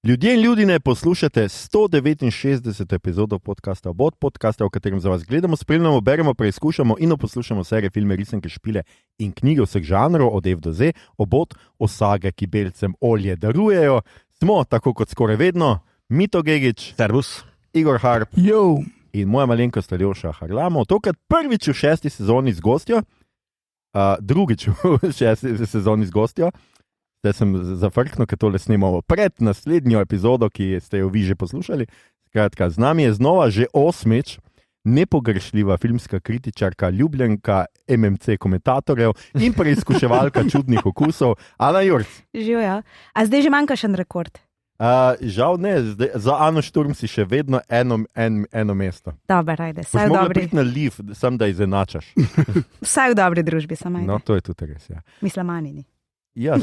Ljudje in ljudje, poslušate 169. epizodo podcasta Obod, podcasta, v katerem za vas gledamo, spremljamo, beremo, preizkušamo in poslušamo serije, filme, risanke, špile in knjige vseh žanrov, od F do Z, Obod, osage, ki belcem olje darujejo. Smo, tako kot skoraj vedno, Mito Gegić, Servus, Igor Harp Yo. in moja malenkost Aljoša Harlamo. Tokrat prvič v 6. sezoni z gostjo, drugič v 6. sezoni z gostjo. Zdaj sem zafrknil, ker tole snemamo pred naslednjo epizodo, ki ste jo vi že poslušali. Skratka, z nami je znova že 8. nepogrešljiva filmska kritičarka, ljubljenka MMC komentatorjev in preizkuševalka čudnih okusov, Ana Jurc. Živijo. A zdaj že manjka še en rekord? Žal ne, za Ano Šturm si še vedno eno mesto. Dobar, ajde, Boš vsaj v mogla dobri. priti na liv, sem da izenačaš. Vsaj v dobri družbi sem, ajde. No, to je tudi res, ja. Mislim, Anini. Ja,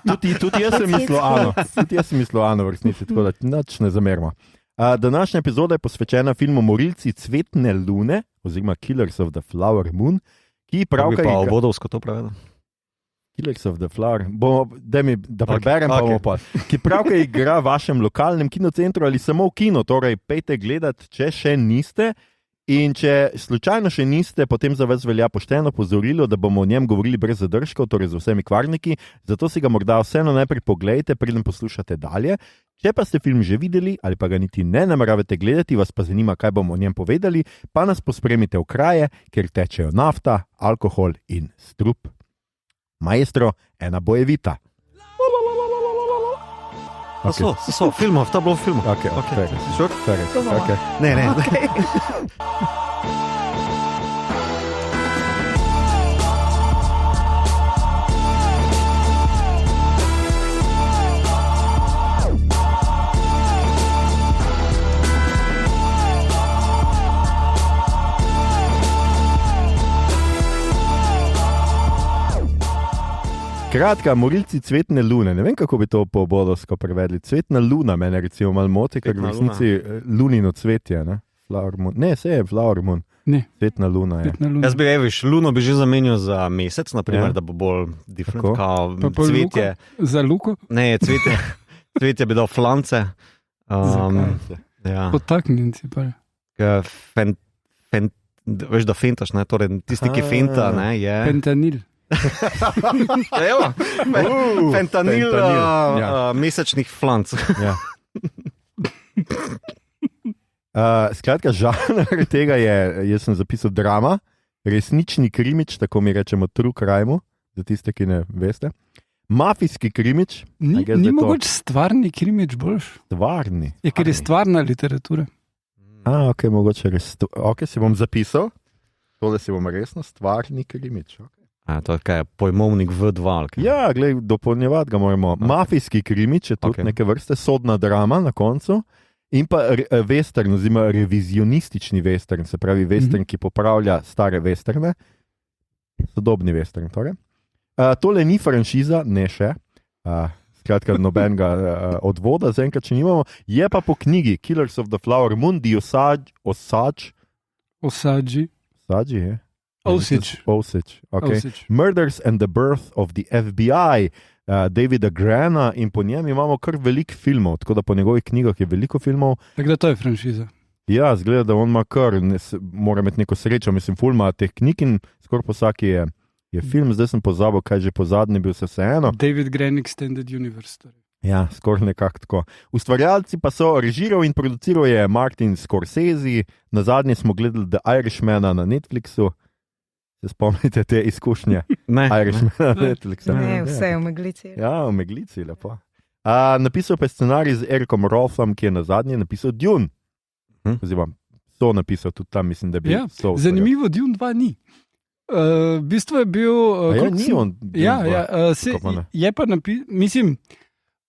tudi jaz sem mislil Ano. Tudi jaz sem mislil Ano v resnici, tako da nič ne zamerimo. Današnja epizoda je posvečena filmu Morilci cvetne lune, oziroma Killers of the Flower Moon, ki pravkar pa igra... obodovsko to pravedal. Killers of the Flower, da preberem, pa bomo pa. Ki pravkar igra v vašem lokalnem kinocentru ali samo v kino, torej pejte gledat, če še niste. In če slučajno še niste, potem za vas velja pošteno opozorilo, da bomo o njem govorili brez zadržkov, torej z vsemi kvarniki, zato si ga morda vseeno najprej poglejte, preden poslušate dalje. Če pa ste film že videli ali pa ga niti ne nameravate gledati, vas pa zanima, kaj bomo o njem povedali, pa nas pospremite v kraje, kjer tečejo nafta, alkohol in strup. Maestro, ena bojevita. Okay. So, filmov, ta bilo v filmu. Okay. Sure? Okay. Ne. Kratka, Morilci cvetne lune. Ne vem, kako bi to po bodovsko prevedli. Cvetna luna mene recimo malo moti, ker v resnici lunino cvetje, ne? Flower moon. Ne, se je Flower moon. Ne. Cvetna luna je. Jaz bi reviš, luno bi že zamenil za mesec, naprimer, da bo bolj different, kao cvetje. Za luko? Ne, cvetje bi dal flance. Ja. Potaknjenci pa. Veš, da fentaš, ne? Torej, tisti, ki fenta, ne, je... Fentanil. Evo, fentanil mesečnih flanc. Ja. Skratka, žanr tega je, jaz sem zapisal drama, resnični krimič, tako mi rečemo true crime, za tiste, ki ne veste. Mafijski krimič. Ni mogoče stvarni krimič boljš? Stvarni? Je, ker je stvarna literatura. Ok, mogoče res. Ok, si bom zapisal. Tole si bom resno, stvarni krimič. Ok. To je kaj, pojmovnik V2. Ja, glej, dopolnjevati ga moramo. Okay. Mafijski krimič je tudi neke vrste sodna drama na koncu in pa western, oziroma revizionistični western, se pravi western, ki popravlja stare westerne, sodobni western. Torej. Tole ni franšiza, ne še, skratka nobenega odvoda, zaenkrat še nimamo, je pa po knjigi Killers of the Flower Moon, Osage, je? Osage. Okay. Murders and the Birth of the FBI, Davida Grana, in po njem imamo kar veliko filmov, tako da po njegovih knjigah je veliko filmov. Tako da to je franšiza. Ja, zgleda, da on ima kar, mora imeti neko srečo, mislim, fulma teh knjig in skoraj po vsaki je film, zdaj sem pozabil, kaj že po zadnji bil vseeno. David Gran Extended Universe. Ja, skoraj nekako tako. Ustvarjalci pa so režiral in produciral je Martin Scorsese, na zadnji smo gledali The Irishmana na Netflixu. Se spomnite te izkušnje? Irishmana na Netflixu. Ne, vse je v meglici. Ja, v meglici, lepo. Napisal pa je scenarij z Ericom Rolfom, ki je na zadnji napisal Dune. Oziroma, so napisal tudi tam, mislim, da bi so. Zanimivo, Dune 2 ni. V bistvu je bil... ni on Dune 2. Je pa mislim...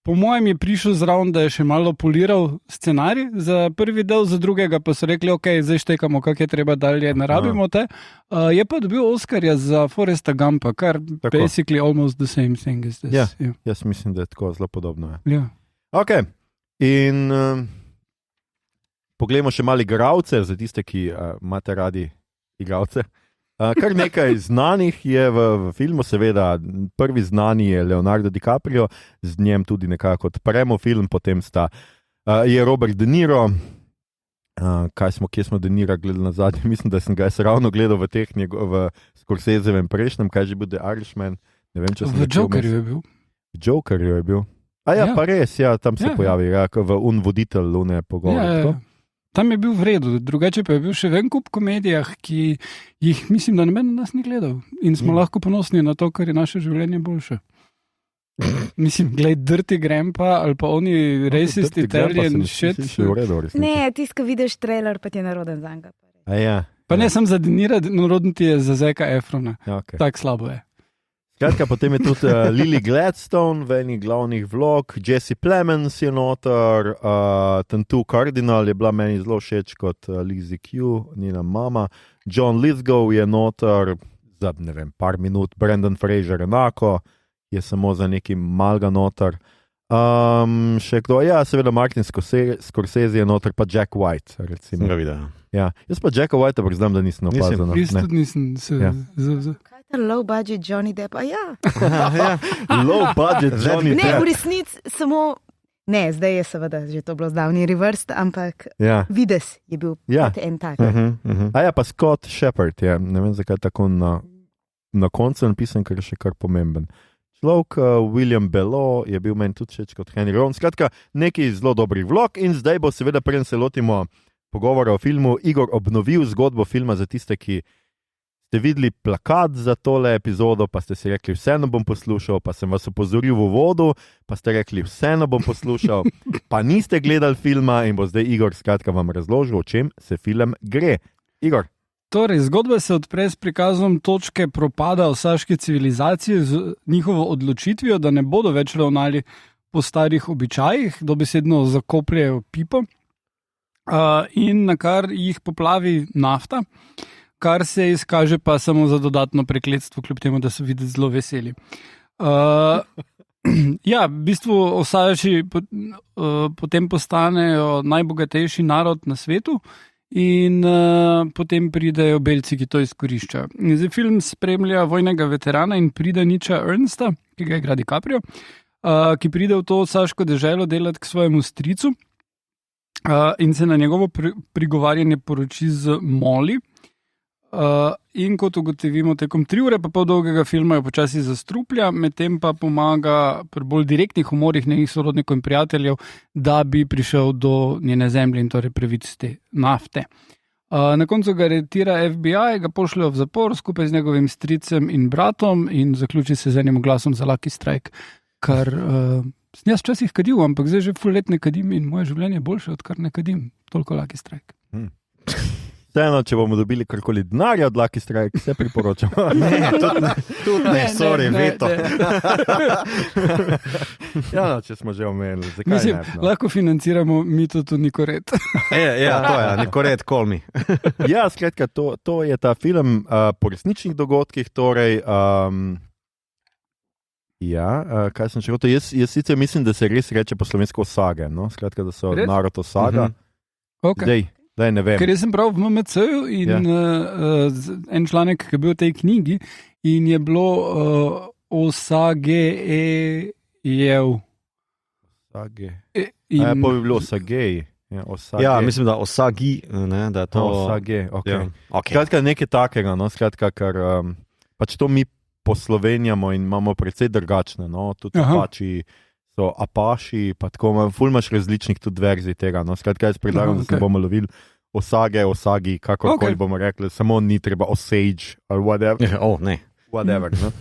Po mojem je prišel zraven, da je še malo poliral scenarij za prvi del, za drugega pa so rekli, ok, zdaj štekamo, kak je treba dalje, ne rabimo te. Je pa dobil Oscarja za Foresta Gumpa, kar tako. Basically almost the same thing as this. Ja, jaz mislim, da je tako zelo podobno. Ja. Ok, in poglejmo še malo igralce, za tiste, ki imate radi igralce. Kar nekaj znanih je v filmu, seveda. Prvi znani je Leonardo DiCaprio, z njem tudi nekako odpremo film, potem je Robert De Niro. Kje smo De Nira gledali na zadnje? Mislim, da sem ga ravno gledal v Scorsesevem prejšnjem, kaj že bil The Irishman. Ne vem, če sem v Jokerju je bil. V Jokerju je bil. Pa res, tam se pojavi, v voditelj Lune pogovor. Tam je bil v redu, drugače pa je bil še en kup komedijah, ki jih mislim, da noben nas ni gledal. In smo lahko ponosni na to, ker je naše življenje boljše. Mislim, gled Dirty Grandpa ali pa oni Racist Italian shit. Ne, tisti, ko vidiš trailer, pa ti je naroden za njega. Pa ne sem za De Nira, naroden ti je za Zeka Efrona. Tako slabo je. Skratka, potem je tudi Lily Gladstone v eni glavnih vlog, Jesse Plemons je noter, Tantu Cardinal je bila meni zelo všeč kot Lizzie Q, njena mama, John Lithgow je noter, za ne vem, par minut, Brendan Fraser enako, je samo za nekim malga noter. Še kdo? Seveda Martin Scorsese je noter, pa Jack White, recimo. Sem ga videl. Jaz pa Jacka Whitea priznam, da nisem opazil. Nisem se... Low budget Johnny Depp, Low budget Johnny Depp. Ne, v resnici samo, ne, zdaj je seveda že to bilo zdavni reversed, ampak vides je bil en tak. Pa Scott Shepherd je, ne vem zakaj tako na koncu napisan, ker je še kar pomemben. Človek William Bello je bil meni tudi všeč kot Henry Rowan. Skratka, neki zelo dobrih vlog in zdaj bo seveda, preden se lotimo pogovora o filmu, Igor obnovil zgodbo filma za tiste, ki ste videli plakat za tole epizodo, pa ste si rekli, vseeno bom poslušal, pa sem vas opozoril v uvodu, pa ste rekli, vseeno bom poslušal, pa niste gledali filma in bo zdaj Igor skratka vam razložil, o čem se film gre. Igor. Torej, zgodba se odpre s prikazom točke propada osaške civilizacije z njihovo odločitvijo, da ne bodo več ravnali po starih običajih, dobesedno zakopljajo pipo in na kar jih poplavi nafta, kar se izkaže pa samo za dodatno prekletstvo, kljub temu, da so videti zelo veseli. V bistvu Osajaši potem postanejo najbogatejši narod na svetu in potem pridejo belci, ki to izkoriščajo. Zdaj film spremlja vojnega veterana in pridaniča Ernsta, ki ga igra DiCaprio, ki pride v to osaško deželo delati k svojemu stricu in se na njegovo prigovarjanje poroči z Molly. In kot ugotovimo tekom 3 ure pa pol dolgega filma jo počasi zastruplja, medtem pa pomaga pri bolj direktnih umorih njenih sorodnikov in prijateljev, da bi prišel do njene zemlje in torej pravic te nafte. Na koncu ga aretira FBI, ga pošljajo v zapor skupaj z njegovim stricem in bratom in zaključi se z enim glasom za Lucky Strike, kar sem jaz včasih kadil, ampak zdaj že ful let ne kadim in moje življenje je boljše, odkar ne kadim. Toliko Lucky Strike. Vseeno, če bomo dobili karkoli denarja od Lucky Strike, se priporočam. Tudi ne, sorry, veto. Če smo že omenili. Mislim, lahko financiramo mito tu Nikoret. To je, Nikoret, call me. Skratka, to je ta film po resničnih dogodkih, torej... kaj sem še gotovo? Jaz sicer mislim, da se res reče po slovensko osage, no? Skratka, da so narod osaga. Okay. Daj, ne vem. Ker jaz sem prav v MMC-ju in en članek, ki je bil v tej knjigi in je bilo Osagejev. Osage. Pa bi bilo Osagej. Mislim, da Osagi, da je to... Osage, okay. Skratka, nekaj takega, no? Skratka, ker pač to mi poslovenjamo in imamo precej drugačne, no? Tudi Apači so Apaši, pa tako, ful imaš različnih tudi verzij tega, no? Skratka, jaz predlagam, da se bomo lovili Osagi, kakorkoli bomo rekli, samo ni treba Osage ali whatever. Whatever, no?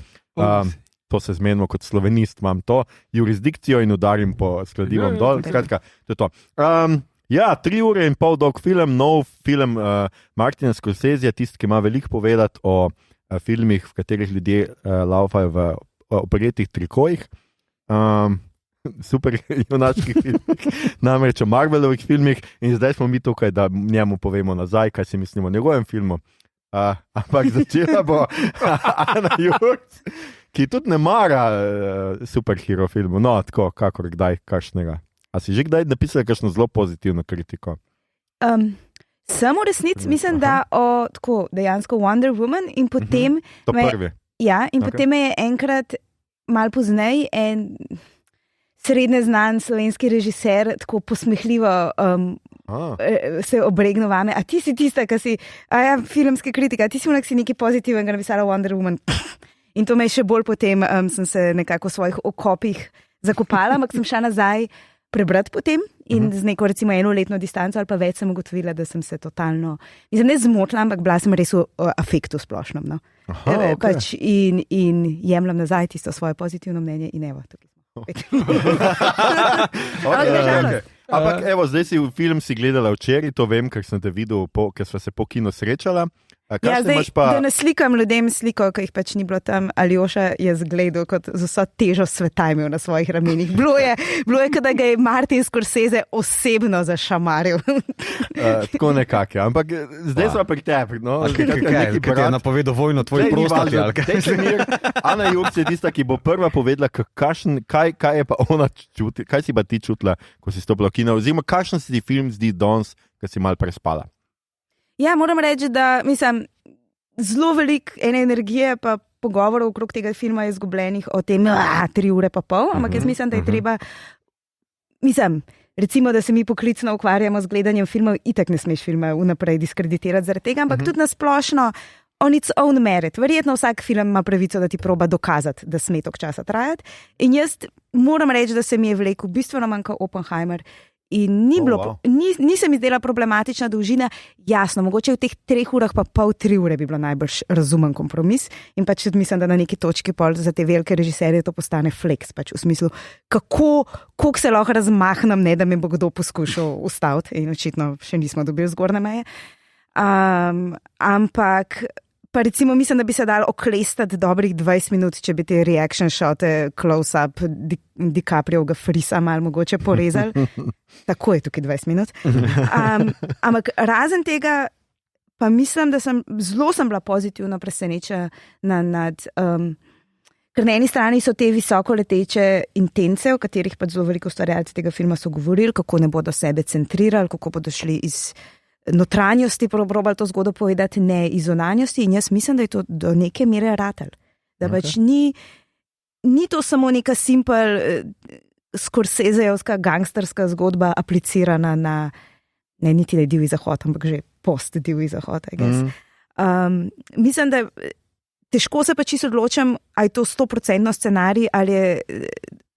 To se zmenimo kot slovenist, imam to jurisdikcijo in udarim po skladivom dol, skratka, to je to. 3 ure in pol dolg film, nov film Martina Scorsese, tisti, ki ima veliko povedati o filmih, v katerih ljudje laufajo v oprijetih trikojih. Super junaških filmih, namreč o Marvelovih filmih in zdaj smo mi tukaj, da njemu povemo nazaj, kaj si mislimo o njegovem filmu. Ampak začela bo Ana Jurc, ki tudi ne mara superhero filmu, no tako, kakor kdaj, kakšnega. A si že kdaj napisala kakšno zelo pozitivno kritiko? Sem v resnici, mislim, da tako dejansko Wonder Woman in potem... To prvi. Ja, in potem me je enkrat, malo pozneje, en srednje znan slovenski režiser tako posmehljivo se obregnil vame. A ti si tista, ki si, filmski kritika, ti si unak si nekaj pozitivnega napisala Wonder Woman. In to me je še bolj potem, sem se nekako v svojih okopih zakopala, ampak sem šla nazaj prebrati potem in z neko recimo enoletno distanco ali pa več sem ugotovila, da sem se totalno, ne zmotila, ampak bila sem res v afektu splošnem. No. Pač in jemljam nazaj tisto svoje pozitivno mnenje in evo, tukaj smo. Okay. Ampak evo, zdaj si film si gledala včeraj, to vem, ker sem te videl, ker sva se po kino srečala. Zdaj, da ne slikam ljudem sliko, ki jih pač ni bilo tam, Aljoša je zgledal kot z vso težo sveta imel na svojih ramenih. Bilo je, kada ga je Martin Scorsese osebno zašamaril. Tako nekako, ampak zdaj smo pri tebi. No? Kaj je napovedal vojno tvoj prostor? Ana Jurc je tista, ki bo prva povedala, kaj je pa ona čutila, kaj si pa ti čutila, ko si stopila v kino, oziroma kakšen si ti film zdi danes, ko si malo prespala? Ja, moram reči, da mislim, zelo veliko ene energije pa pogovorov okrog tega filma je izgubljenih o tem 3 ure pa pol, ampak jaz mislim, da je treba, recimo, da se mi poklicno ukvarjamo z gledanjem filmov, itak ne smeš filma vnaprej diskreditirati zaradi tega, ampak tudi nasplošno on its own merit. Verjetno vsak film ima pravico, da ti proba dokazati, da sme toliko časa trajati. In jaz moram reči, da se mi je vlekel bistveno manj kot Oppenheimer. In ni se mi zdela problematična dolžina, jasno, mogoče v teh 3 urah pa pol 3 ure bi bilo najbolj razumen kompromis in pač tudi mislim, da na neki točki pol za te velike režiserje to postane flex, pač v smislu, koliko se lahko razmahnem, ne da me bo kdo poskušal ustaviti in očitno še nismo dobili zgornje meje. Ampak pa recimo mislim, da bi se dal oklestati dobrih 20 minut, če bi te reaction shote, close-up, DiCaprio ga frisa malo mogoče porezali. Tako je tukaj 20 minut. Ampak razen tega pa mislim, da sem bila pozitivno presenečena nad... Ker na eni strani so te visoko leteče intence, o katerih pa zelo veliko ustvarjalci tega filma so govorili, kako ne bodo sebe centrirali, kako bodo šli iz notranjosti, probali to zgodbo povedati, ne iz zunanjosti in jaz mislim, da je to do neke mere ratelj. Da pač ni to samo neka simpel Scorsesejevska gangsterska zgodba aplicirana na, ne niti da je Divji zahod, ampak že post Divji zahod, I guess. Mislim, da težko se pa čisto odločam, ali je to 100% scenarij, ali je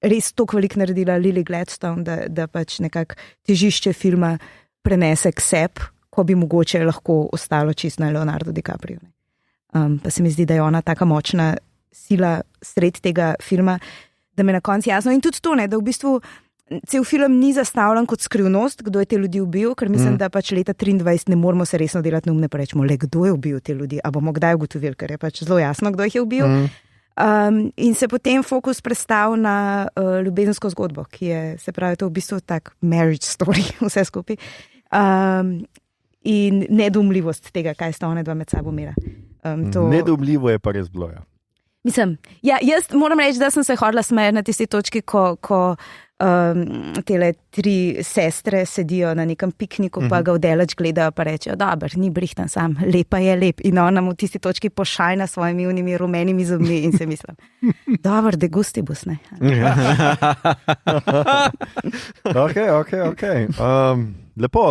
res toliko veliko naredila Lily Gladstone, da pač nekako težišče filma prenese k sebi, ko bi mogoče lahko ostalo čisto na Leonardo DiCaprio. Pa se mi zdi, da je ona taka močna sila sred tega filma, da me na koncu jasno. In tudi to, da v bistvu cel film ni zastavljen kot skrivnost, kdo je te ljudi ubil, ker mislim, da pač leta 23 ne moramo se resno delati neumne, pa rečemo, kdo je ubil te ljudi, a bomo kdaj ugotovili, ker je pač zelo jasno, kdo jih je ubil. In se potem fokus prestav na ljubezensko zgodbo, ki je, se pravi, to v bistvu tak marriage story, vse skupaj. In nedoumljivost tega, kaj sta ona dva med sabo imela. Nedoumljivo je pa res bilo. Mislim, jaz moram reči, da sem se hodila smejati na tisti točki, ko tele 3 sestre sedijo na nekem pikniku, pa ga vdelač gledajo, pa rečejo, dober, ni brihtan sam, lepa je lep. In ona v tisti točki pošajna s svojimi unimi rumenimi zobmi in se mislim, dober, de gustibus, ne. Ok. Lepo,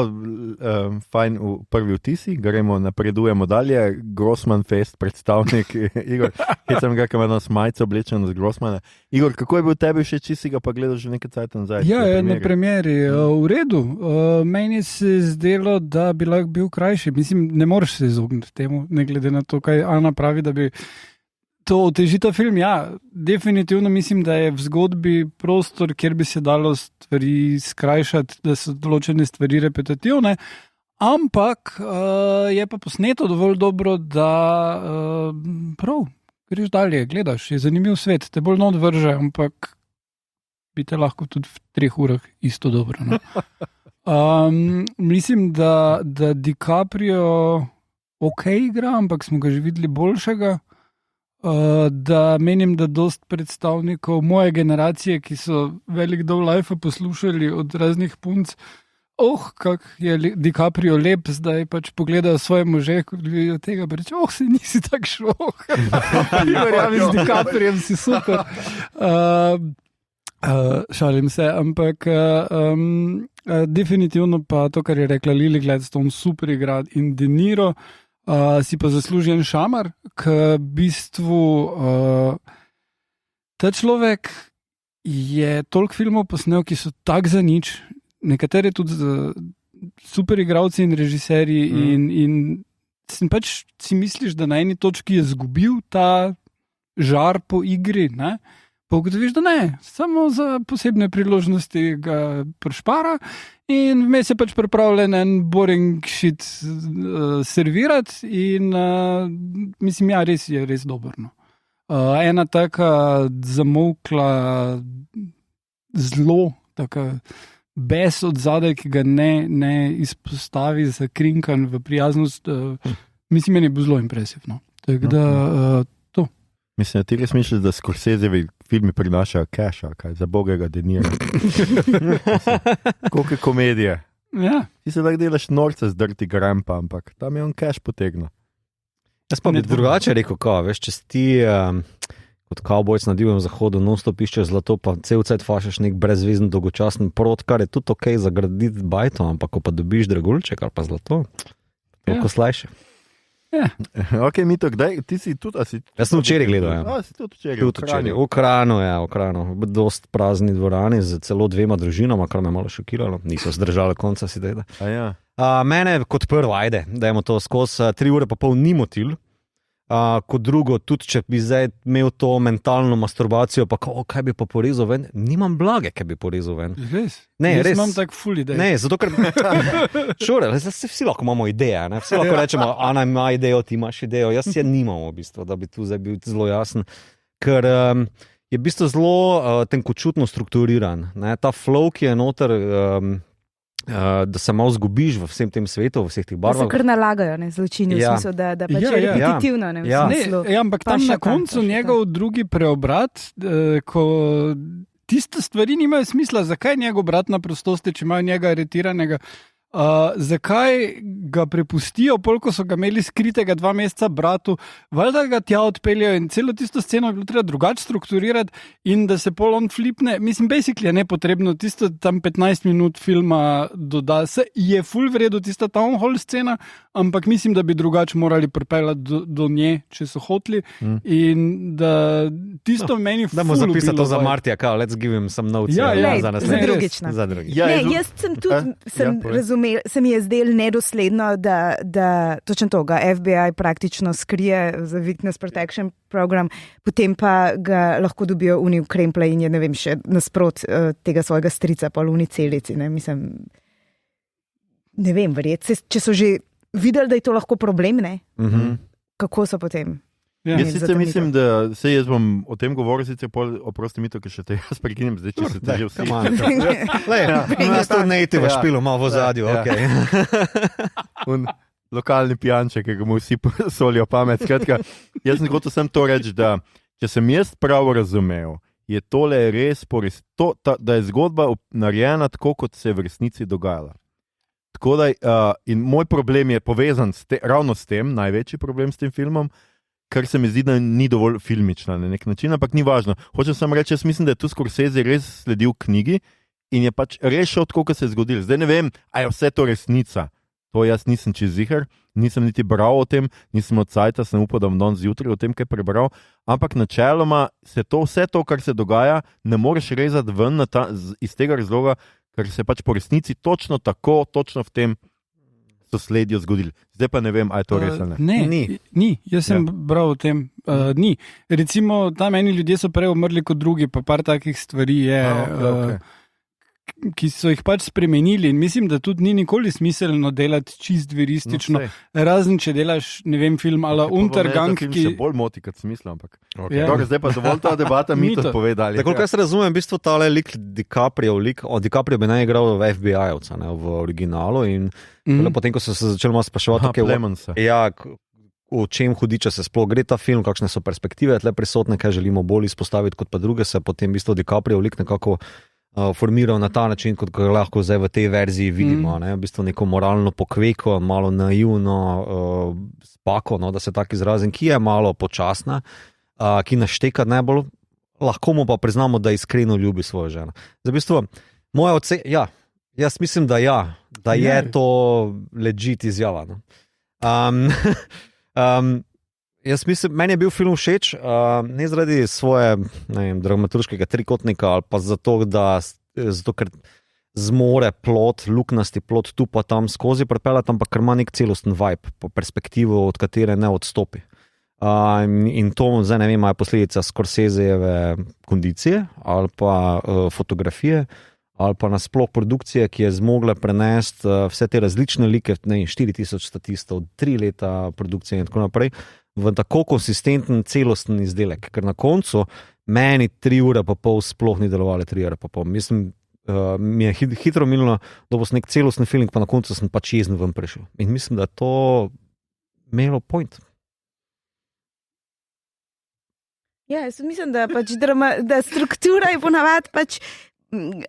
fajn prvi vtisi, gremo, napredujemo dalje. Grossman Fest, predstavnik Igor, ki sem ga ima nas majico oblečen z Grossmana. Igor, kako je bil tebi še, če si ga pa gledal že nekaj cajt nazaj? Ja, na premieri. V redu. Meni se je zdelo, da bi lahko bil krajši. Mislim, ne moreš se izogniti temu, ne glede na to, kaj Ana pravi, da bi to otežita film. Ja, definitivno mislim, da je v zgodbi prostor, kjer bi se dalo stvari skrajšati, da so določene stvari repetitivne, ampak je pa posneto dovolj dobro, da prav, greš dalje, gledaš, je zanimiv svet, te bolj not vrže, ampak bi te lahko tudi v 3 urah isto dobro. No? Mislim, da DiCaprio igra, ampak smo ga že videli boljšega. Da menim, da dost predstavnikov moje generacije, ki so velik del life poslušali od raznih punc, kak je DiCaprio lep, zdaj pač pogledajo svoje može, ko vidijo tega, pa reče, se nisi tak šlo. Verjamem, z DiCapriem si super. Šalim se, ampak definitivno pa to, kar je rekla Lily Gladstone, super igra in De Niro si pa zasluži en šamar, k bistvu ta človek je toliko filmov posnel, ki so tak za nič, nekateri tudi super igralci in režiserji in pač si misliš, da na eni točki je zgubil ta žar po igri, ne? Pa ugotoviš, da ne, samo za posebne priložnosti ga prešpara in vmes je pač pripravljen en boring shit servirati in mislim, ja, res je res dobro. No. Ena taka zamolkla zelo, taka bes od zadaj, ki ga ne izpostavi zakrinkan v prijaznost, mislim, meni je bilo zelo impresivno. Tako da to. Mislim, ti res misliš, da Scorsesevi filmi prinašajo cash, kaj za bogega De Nira. Koliko je komedije. Ja. Ti se lahko delaš norce z Dirty Grandpa, ampak tam je on cash potegnil. Jaz pa bi drugače rekel, veš, če si ti kot kavbojc na divjem zahodu non-stop iščeš zlato, pa cel cajt fašeš nek brezvezen dolgočasen prot, kar je tudi okej za graditi bajto, ampak ko pa dobiš dragulček ali pa zlato, toliko slajše. Ja. Ok, Mito, kdaj? Ti si tudi, Jaz sem včeraj gledal, ja. Si tudi včeraj. V Kranu. Dost prazni dvorani z celo 2 družinama, kar me malo šokiralo. Niso zdržali konca si dejda. Ja. Mene kot prvo, dajmo to skozi 3 ure pa pol ni motil. Kot drugo, tudi če bi zdaj imel to mentalno masturbacijo, pa kaj bi pa porezal ven, nimam blage, kaj bi porezal ven. Res? Ne, res. Imam tak full idej. Ne, zato ker vsi lahko imamo ideje, ne? Vsi lahko rečemo, Ana ima idejo, ti imaš idejo, jaz je nimam v bistvu, da bi tu zdaj bil zelo jasen, ker je v bistvu zelo tenkočutno strukturiran, ne? Ta flow, ki je noter, da se malo zgubiš v vsem tem svetu, v vseh teh barvah. Da se kar nalagajo, ne, zločini, v smislu, da pač je repetitivno, ne, v smislu. Ne, ampak tam na koncu njegov drugi preobrat, ko tiste stvari nimajo smisla, zakaj njegov brat na prostosti, če imajo njega aretiranega, zakaj ga prepustijo, koliko so ga imeli skritega 2 meseca bratu, valjda ga tja odpeljajo in celo tisto sceno bi bilo treba drugače strukturirati in da se pol on flipne, mislim, basically je nepotrebno, tisto tam 15 minut filma doda, se je full vredu tista town hall scena, ampak mislim, da bi drugače morali pripeljati do nje, če so hoteli in da tisto meni da mu zapisati to za Martija, kao, let's give him some notes. Za drugično. Jaz sem tudi se mi je zdelo nedosledno, da točno to, ga FBI praktično skrije za Witness Protection program, potem pa ga lahko dobijo v kremple in je, ne vem, še nasprot tega svojega strica pa v celici, ne, mislim, ne vem, verjeti, če so že videli, da je to lahko problem, ne, kako so potem? Ja. Jaz sicer mislim, da se jaz bom o tem govoril, sicer oprosti mi to, ker še te jaz prekinem, zdaj če se te že vsi. Jaz to native špilo malo v zadju, okej. Lokalni pijanček, ki ga mu vsi solijo pamet. Skratka, jaz sem hotel sem to reči, da če sem jaz prav razumel, je tole res, da je zgodba narejena tako, kot se je v resnici dogajala. Tako da, in moj problem je povezan ravno s tem, največji problem s tem filmom, kar se mi zdi, da ni dovolj filmična na nek način, ampak ni važno. Hočem samo reči, jaz mislim, da je tu Scorsese res sledil knjigi in je pač rešil tako, kot se je zgodilo. Zdaj ne vem, a je vse to resnica. To jaz nisem čez ziher, nisem niti bral o tem, nisem od sajta, sem upal, da bom danes zjutraj o tem kaj prebral, ampak načeloma se to, vse to, kar se dogaja, ne moreš rezati ven iz tega razloga, ker se pač po resnici točno tako, točno v tem sosledju zgodili. Zdaj pa ne vem, a je to res ali ne. Ni. Jaz sem bral o tem. Ni. Recimo, tam eni ljudje so prej umrli kot drugi, pa par takih stvari je, ki so jih pač spremenili in mislim, da tudi ni nikoli smiselno delati čist veristično. Razen, če delaš, ne vem, film ala Untergang, ki... Film se bolj moti, kot smisel, ampak... Zdaj pa dovolj ta debata, mi to povedali. Tako, kaj se razumem, v bistvu tale lik DiCaprio bi naj igral v FBI-ovca, v originalu in potem, ko so se začeli malo spraševati, o čem hudiče se sploh gre ta film, kakšne so perspektive tle prisotne, kaj želimo bolj izpostaviti kot pa druge, se potem v bistvu DiCaprio lik nekako formiral na ta način, kot ga lahko zdaj v tej verziji vidimo. V bistvu neko moralno pokveko, malo naivno spako, no, da se tako izrazim, ki je malo počasna, ki nas šteka najbolj, lahko mu pa priznamo, da iskreno ljubi svojo ženo. Zdaj, v bistvu, jaz mislim, da je to legit izjava. No. Jaz mislim, meni je bil film všeč, ne zaradi svoje dramaturškega trikotnika ali pa zato, ker zmore plot, luknasti plot tu pa tam skozi pripeljati, ampak ker ima nek celosten vibe, po perspektivu, od katere ne odstopi. In to, zdaj ne vem, je posledica Scorsesejeve kondicije ali pa fotografije ali pa nasploh produkcije, ki je zmogla prenesti vse te različne like, 4000 statistov, 3 leta produkcije in tako naprej, v tako konsistenten, celosten izdelek, ker na koncu meni 3 ure pa pol sploh ni delovali 3 ure pa pol. Mislim, mi je hitro minilo, da bo nek celostni film, pa na koncu sem pač jezen ven prišel. In mislim, da to imelo point. Ja, jaz mislim, da pač da struktura je ponavadi pač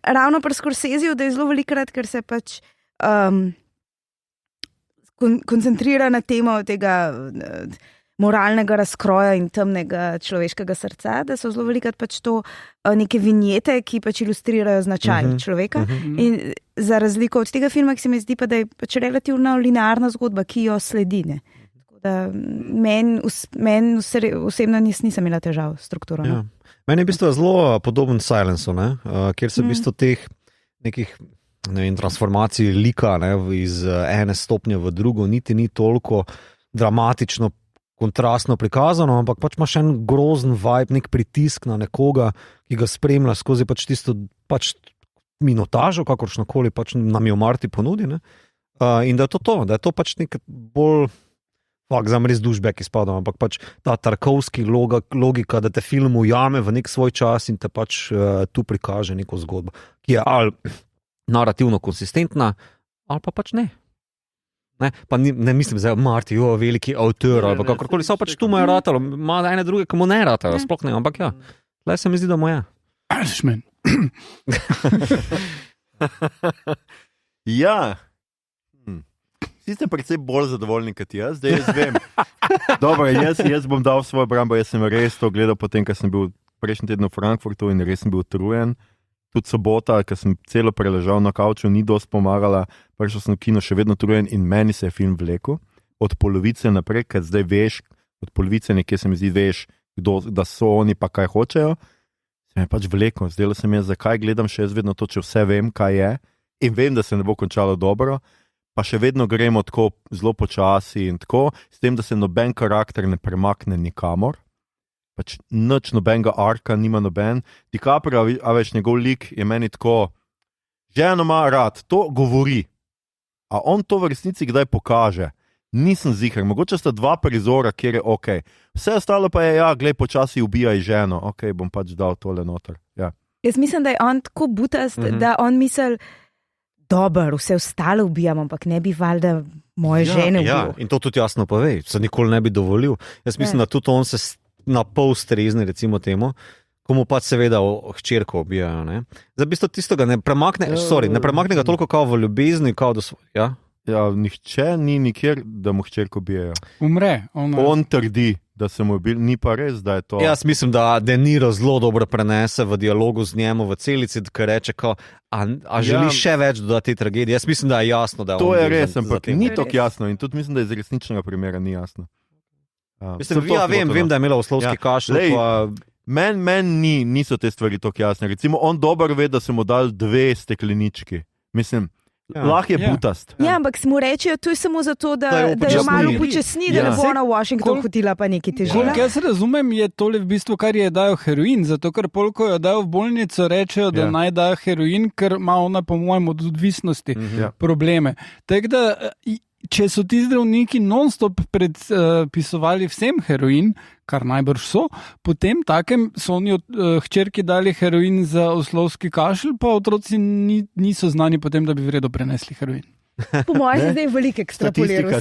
ravno pri Scorseseju, da je zelo velikrat, ker se pač koncentrira na temo tega moralnega razkroja in temnega človeškega srca, da so zelo velikrat pač to neke vinjete, ki pač ilustrirajo značaj človeka. In za razliko od tega filma, ki se mi zdi pa, da je pač relativno linearna zgodba, ki jo sledi. Ne? Meni osebno nisem imela težav s strukturo. Ja. Meni je v bistvu zelo podoben Silenceu, kjer se v bistvu teh nekih transformacij lika iz ene stopnje v drugo, niti ni toliko dramatično, kontrastno prikazano, ampak pač ima še en grozen vibe, nek pritisk na nekoga, ki ga spremlja skozi pač tisto pač minotažo, kakoršnokoli pač nam jo Marti ponudi. Ne? In da je to pač nek bolj znam res dušbek izpadam, ampak pač ta Tarkovski logika, da te film ujame v nek svoj čas in te pač tu prikaže neko zgodbo, ki je ali narativno konsistentna, ali pa pač ne. Pa ne mislim zdaj, Marti, veliki avtor, ali pa kakorkoli, so pač tu mu je ratalo, ima ene druge, ki mu ne ratalo, sploh ne, ampak ja, tle se mi zdi, da mu je. Šmen. Ja. Vsi ste predvsej bolj zadovoljni kot jaz, zdaj jaz vem. Dobro, jaz bom dal svojo obrambo, jaz sem res to gledal potem, ko sem bil prejšnji teden v Frankfurtu in res sem bil utrujen. Tudi sobota, ko sem celo preležal na kavču, ni dosti pomagala, prišel sem v kino še vedno utrujen in meni se je film vlekel. Od polovice naprej, ker zdaj veš, od polovice nekje se mi zdi, veš, da so oni pa kaj hočejo, se mi je pač vlekel. Zdelo se mi je, zakaj gledam še jaz vedno to, če vse vem, kaj je in vem, da se ne bo končalo dobro. Pa še vedno gremo tako zelo počasi in tako, s tem, da se noben karakter ne premakne nikamor. Pač nič nobenega arka nima noben. DiCaprio, a veš, njegov lik je meni tako, ženo ima rad, to govori. A on to v resnici kdaj pokaže? Nisem ziher, mogoče sta 2 prizora, kjer je ok. Vse ostalo pa je, glej, počasi ubijaj ženo. Ok, bom pač dal tole noter. Ja. Jaz mislim, da je on tako butast, da on misli, dobro, vse ostalo ubijam, ampak ne bi valjda moje žene ubil. Ja, in to tudi jasno pove, se nikoli ne bi dovolil. Jaz mislim, da tudi on se na pol strezni, recimo temu, komu pač seveda hčerko ubijajo. Ne? Zdaj, v bistvu tisto ga ne premakne, ne premakne ga toliko kao v ljubezni, kao do svoje. Ja, nihče ni nikjer, da mu hčerko ubijajo. Umre. On trdi, da se mu je bil, ni pa res, da je to. Jaz mislim, da De Niro zelo dobro prenese v dialogu z njemu v celici, ker reče, a želi še več dodati tragedije. Jaz mislim, da je jasno, da je to je res, ampak ni tako jasno in tudi mislim, da iz resničnega primera ni jasno. Vem, da je imela oslovski kašelj. Meni niso te stvari tako jasne. Recimo, on dobro ve, da se mu dal 2 steklenički. Mislim, lahko je butast. Ja, ampak mu rečejo, to je samo zato, da jo malo počasni, da ne bo na Washington hodila pa neki težila. Jaz razumem, je tole v bistvu, kar je dajo heroin, zato ker polko jo dajo v bolnico, rečejo, da naj dajo heroin, ker ima ona po mojem od odvisnosti probleme. Tako da, če so ti zdravniki non-stop predpisovali vsem heroin, kar najbrž so, potem takem so oni hčerki dali heroin za oslovski kašelj, pa otroci niso znani potem, da bi vredo prenesli heroin. Po mojem je zdaj veliko ekstrapoliral.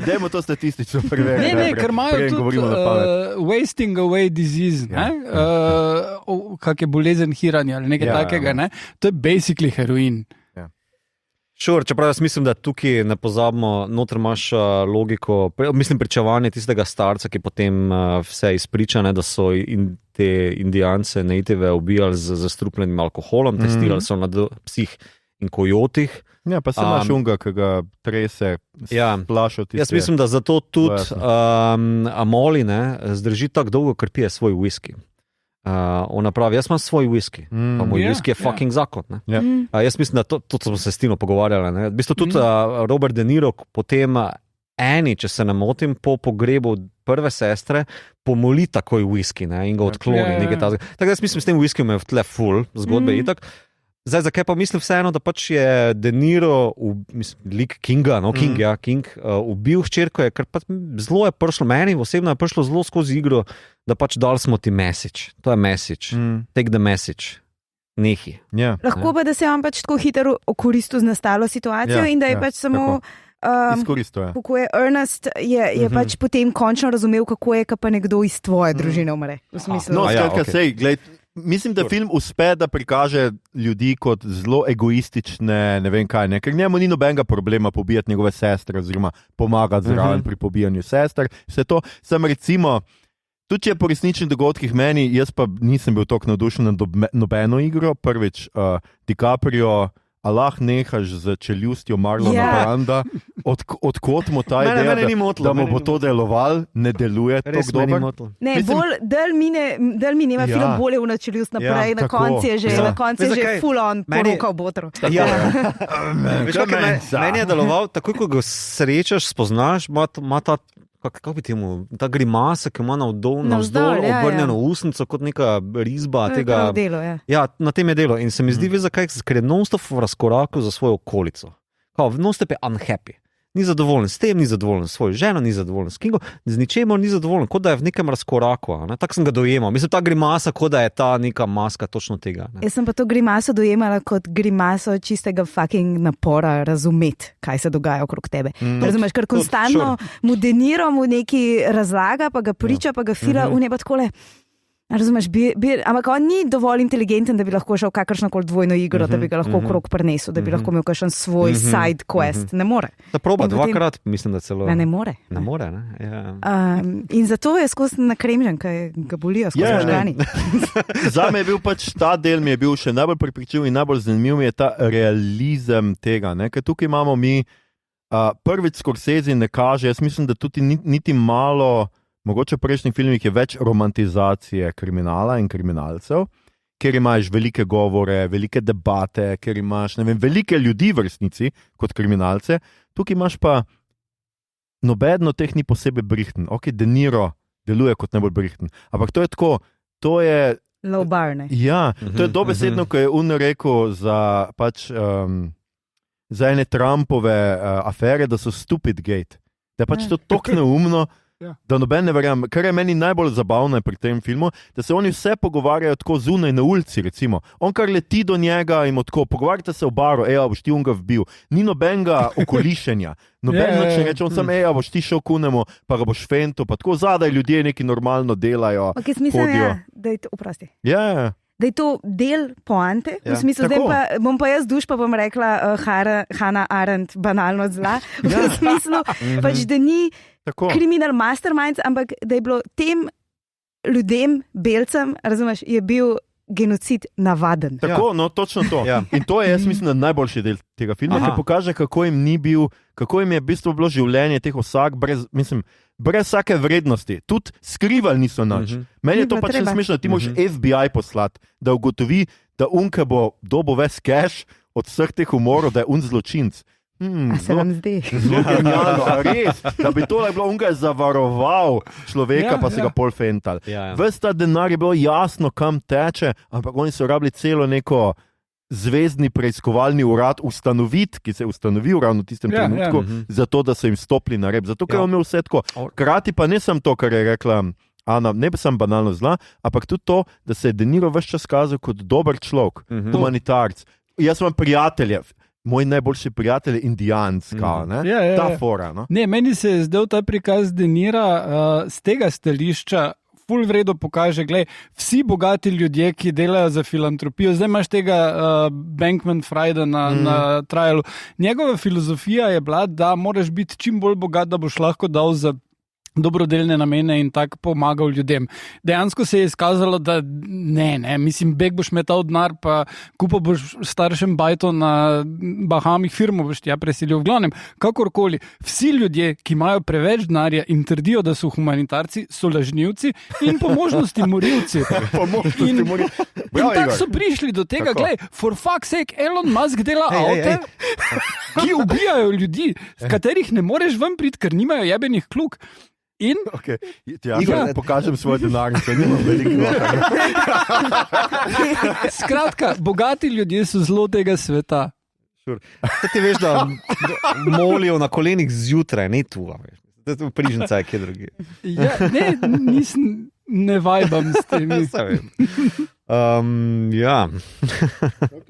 Dajmo to statistično preveriti. Ne, ker imajo tudi wasting away disease, kak je bolezen hiranja ali nekaj takega. Ne? To je basically heroin. Sure, čeprav jaz mislim, da tukaj ne pozabimo, noter imaš logiko, pričevanje tistega starca, ki potem vse izpriča, da so te indijance, native, ubijali z zastrupljenim alkoholom, testirali so na psih in kojotih. Ja, pa se imaš unga, ki ga trese, splašal tiste. Jaz mislim, da zato tudi Amoli zdrži tako dolgo, ker pije svoj whisky. Ona pravi, jaz imam svoj whisky, pa moj whisky je fucking zakon. Jaz mislim, da to smo se s Tino pogovarjali. V bistvu tudi Robert De Niro potem Annie, če se ne motim, po pogrebu prve sestre pomoli takoj whisky in ga odkloni. Tako da jaz mislim, s tem whiskyjem je tle full zgodbe itak. Zdaj, zakaj pa mislim vseeno, da pač je De Niro, lik Kinga, King, ubil hčerko, ker pač zelo je prišlo, meni osebno je prišlo zelo skozi igro, da pač dali smo ti message. To je message. Take the message. Nehi. Lahko pa, da se vam pač tako hitro okoristil z nastalo situacijo in da je pač samo... kako je Ernest, je pač potem končno razumel, kako je, pa nekdo iz tvoje družine umre. Mislim, da film uspe, da prikaže ljudi kot zelo egoistične, ne vem kaj, ker njemu ni nobenega problema pobijati njegove sestre oziroma pomagati zraven pri pobijanju sester. Vse to, sem recimo, tudi če je po resničnih dogodkih meni, jaz pa nisem bil toliko navdušen nad nobeno igro. Prvič, DiCaprio, Allah nehaš z čeljustjo Marlona Branda, odkot mu ta ideja, da mu bo to deloval, ne deluje tako dobro. Ne, bolj del mi nema film bolje v čeljust naprej, na koncu je že full on porokal botro. Meni je deloval, takoj ko ga srečaš, spoznaš, ima ta, kako bi temu, ta grimasa, ki ima navzdol obrnjeno usnico kot neka risba tega. Na tem je delo. In se mi zdi, zakaj, ker je non-stop v razkoraku za svojo okolico. Non-stop je unhappy. Ni zadovoljen s tem, ni zadovoljen s svojo ženo, ni zadovoljen s Kingom, z ničemer ni zadovoljen, kot da je v nekem razkoraku. Tako sem ga dojemal. Mislim, ta grimasa, kot da je ta neka maska točno tega. Jaz sem pa to grimaso dojemala kot grimaso čistega fucking napora razumeti, kaj se dogaja okrog tebe. Razumeš, ker konstantno mu De Niro mu neki razlaga, pa ga priča, pa ga fila v neba takole. Razumeš, ampak on ni dovolj inteligenten, da bi lahko šel kakršnokoli dvojno igro, da bi ga lahko okrog prinesel, da bi lahko imel kakšen svoj side quest. Ne more. Da proba dvakrat, mislim, da celo. Ne more. Ne more, ne? In zato je skozi nakremžen, kaj ga bolijo skozi možgani. Zame je bil pač ta del, mi je bil še najbolj prepričljiv in najbolj zanimiv je ta realizem tega. Ker tukaj imamo mi, prvič Scorsese ne kaže, jaz mislim, da tudi niti malo... Mogoče v prejšnjih filmih je več romantizacije kriminala in kriminalcev, ker imaš velike govore, velike debate, ker imaš, ne vem, velike ljudi v resnici kot kriminalce. Tukaj imaš pa nobeden od teh ni posebej brihten. Ok, De Niro deluje kot najbolj brihten. Ampak to je tako, to je... Low bar, ne? Ja, to je dobesedno, ko je on rekel za pač za ene Trumpove afere, da so stupid gate. Da je pač to tako neumno, da noben ne verjame. Kar je meni najbolj zabavno pri tem filmu, da se oni vse pogovarjajo tako zunaj na ulici, recimo. On kar leti do njega in tako, pogovarjate se v baru, boš ti unga vbil. Ni nobenega okolišenja. Noben noče reče, on sam, boš ti šel kunemu, pa ga boš fentil, pa tako zadaj ljudje neki normalno delajo. Ok, smisel je, da je to, oprosti. Ja. Da je to del poante, v smislu, zdaj pa bom pa jaz duš, pa bom rekla Hannah Arendt banalno zla, v smislu, pač da ni criminal masterminds, ampak da je bilo tem ljudem, belcem, razumeš, je bil genocid navaden. Tako, no, točno to. In to je, jaz mislim, najboljši del tega filma, ki pokaže, kako jim ni bil, kako jim je v bistvu bilo življenje teh vsak, brez vsake vrednosti. Tudi skrivali niso nič. Meni je to pač smešno, da ti moraš FBI poslati, da ugotovi, da unke bo dobo ves cash od vseh teh umorov, da je un zločinc. Se vam zdi? Zelo genialno, a res, da bi to bilo unga zavaroval človeka, pa se ga pol fental. Ves ta denar je bilo jasno, kam teče, ampak oni so rabili celo neko zvezdni preiskovalni urad ustanoviti, ki se je ustanovil ravno v tistem trenutku, zato da so jim stopili na rep. Zato, ker je imel vse tako. Krati pa ne sem to, kar je rekla Ana, ne bi sem banalno zla, ampak tudi to, da se je De Niro ves čas kazal kot dober človek, humanitarc. Jaz imam prijatelje. moj najboljši prijatelj je indijanska, ta fora. No? Ne, meni se je zdel ta prikaz De Nira z tega stališča ful vredo pokaže, glej, vsi bogati ljudje, ki delajo za filantropijo, zdaj imaš tega Bankman-Frieda na trialu. Njegova filozofija je bila, da moraš biti čim bolj bogat, da boš lahko dal za dobrodelne namene in tako pomagal ljudem. Dejansko se je izkazalo, da mislim, beg boš metal denar, pa kupo boš staršem bajto na Bahamih firmo, boš tja preselil v glavnem. Kakorkoli, vsi ljudje, ki imajo preveč denarja in trdijo, da so humanitarci, so lažnivci in po možnosti morilci. In tako so prišli do tega, glej, for fuck's sake, Elon Musk dela avte, ki ubijajo ljudi, v katerih ne moreš ven priti, ker nimajo jebenih kluk. Okay. Pokažem svoj denarnico, nimam veliko. Skratka, bogati ljudje so zelo tega sveta. Ti veš, da molijo na kolenih zjutraj, ne tu, veš. V Prižnica je kje drugi. Ne vajbam s tem.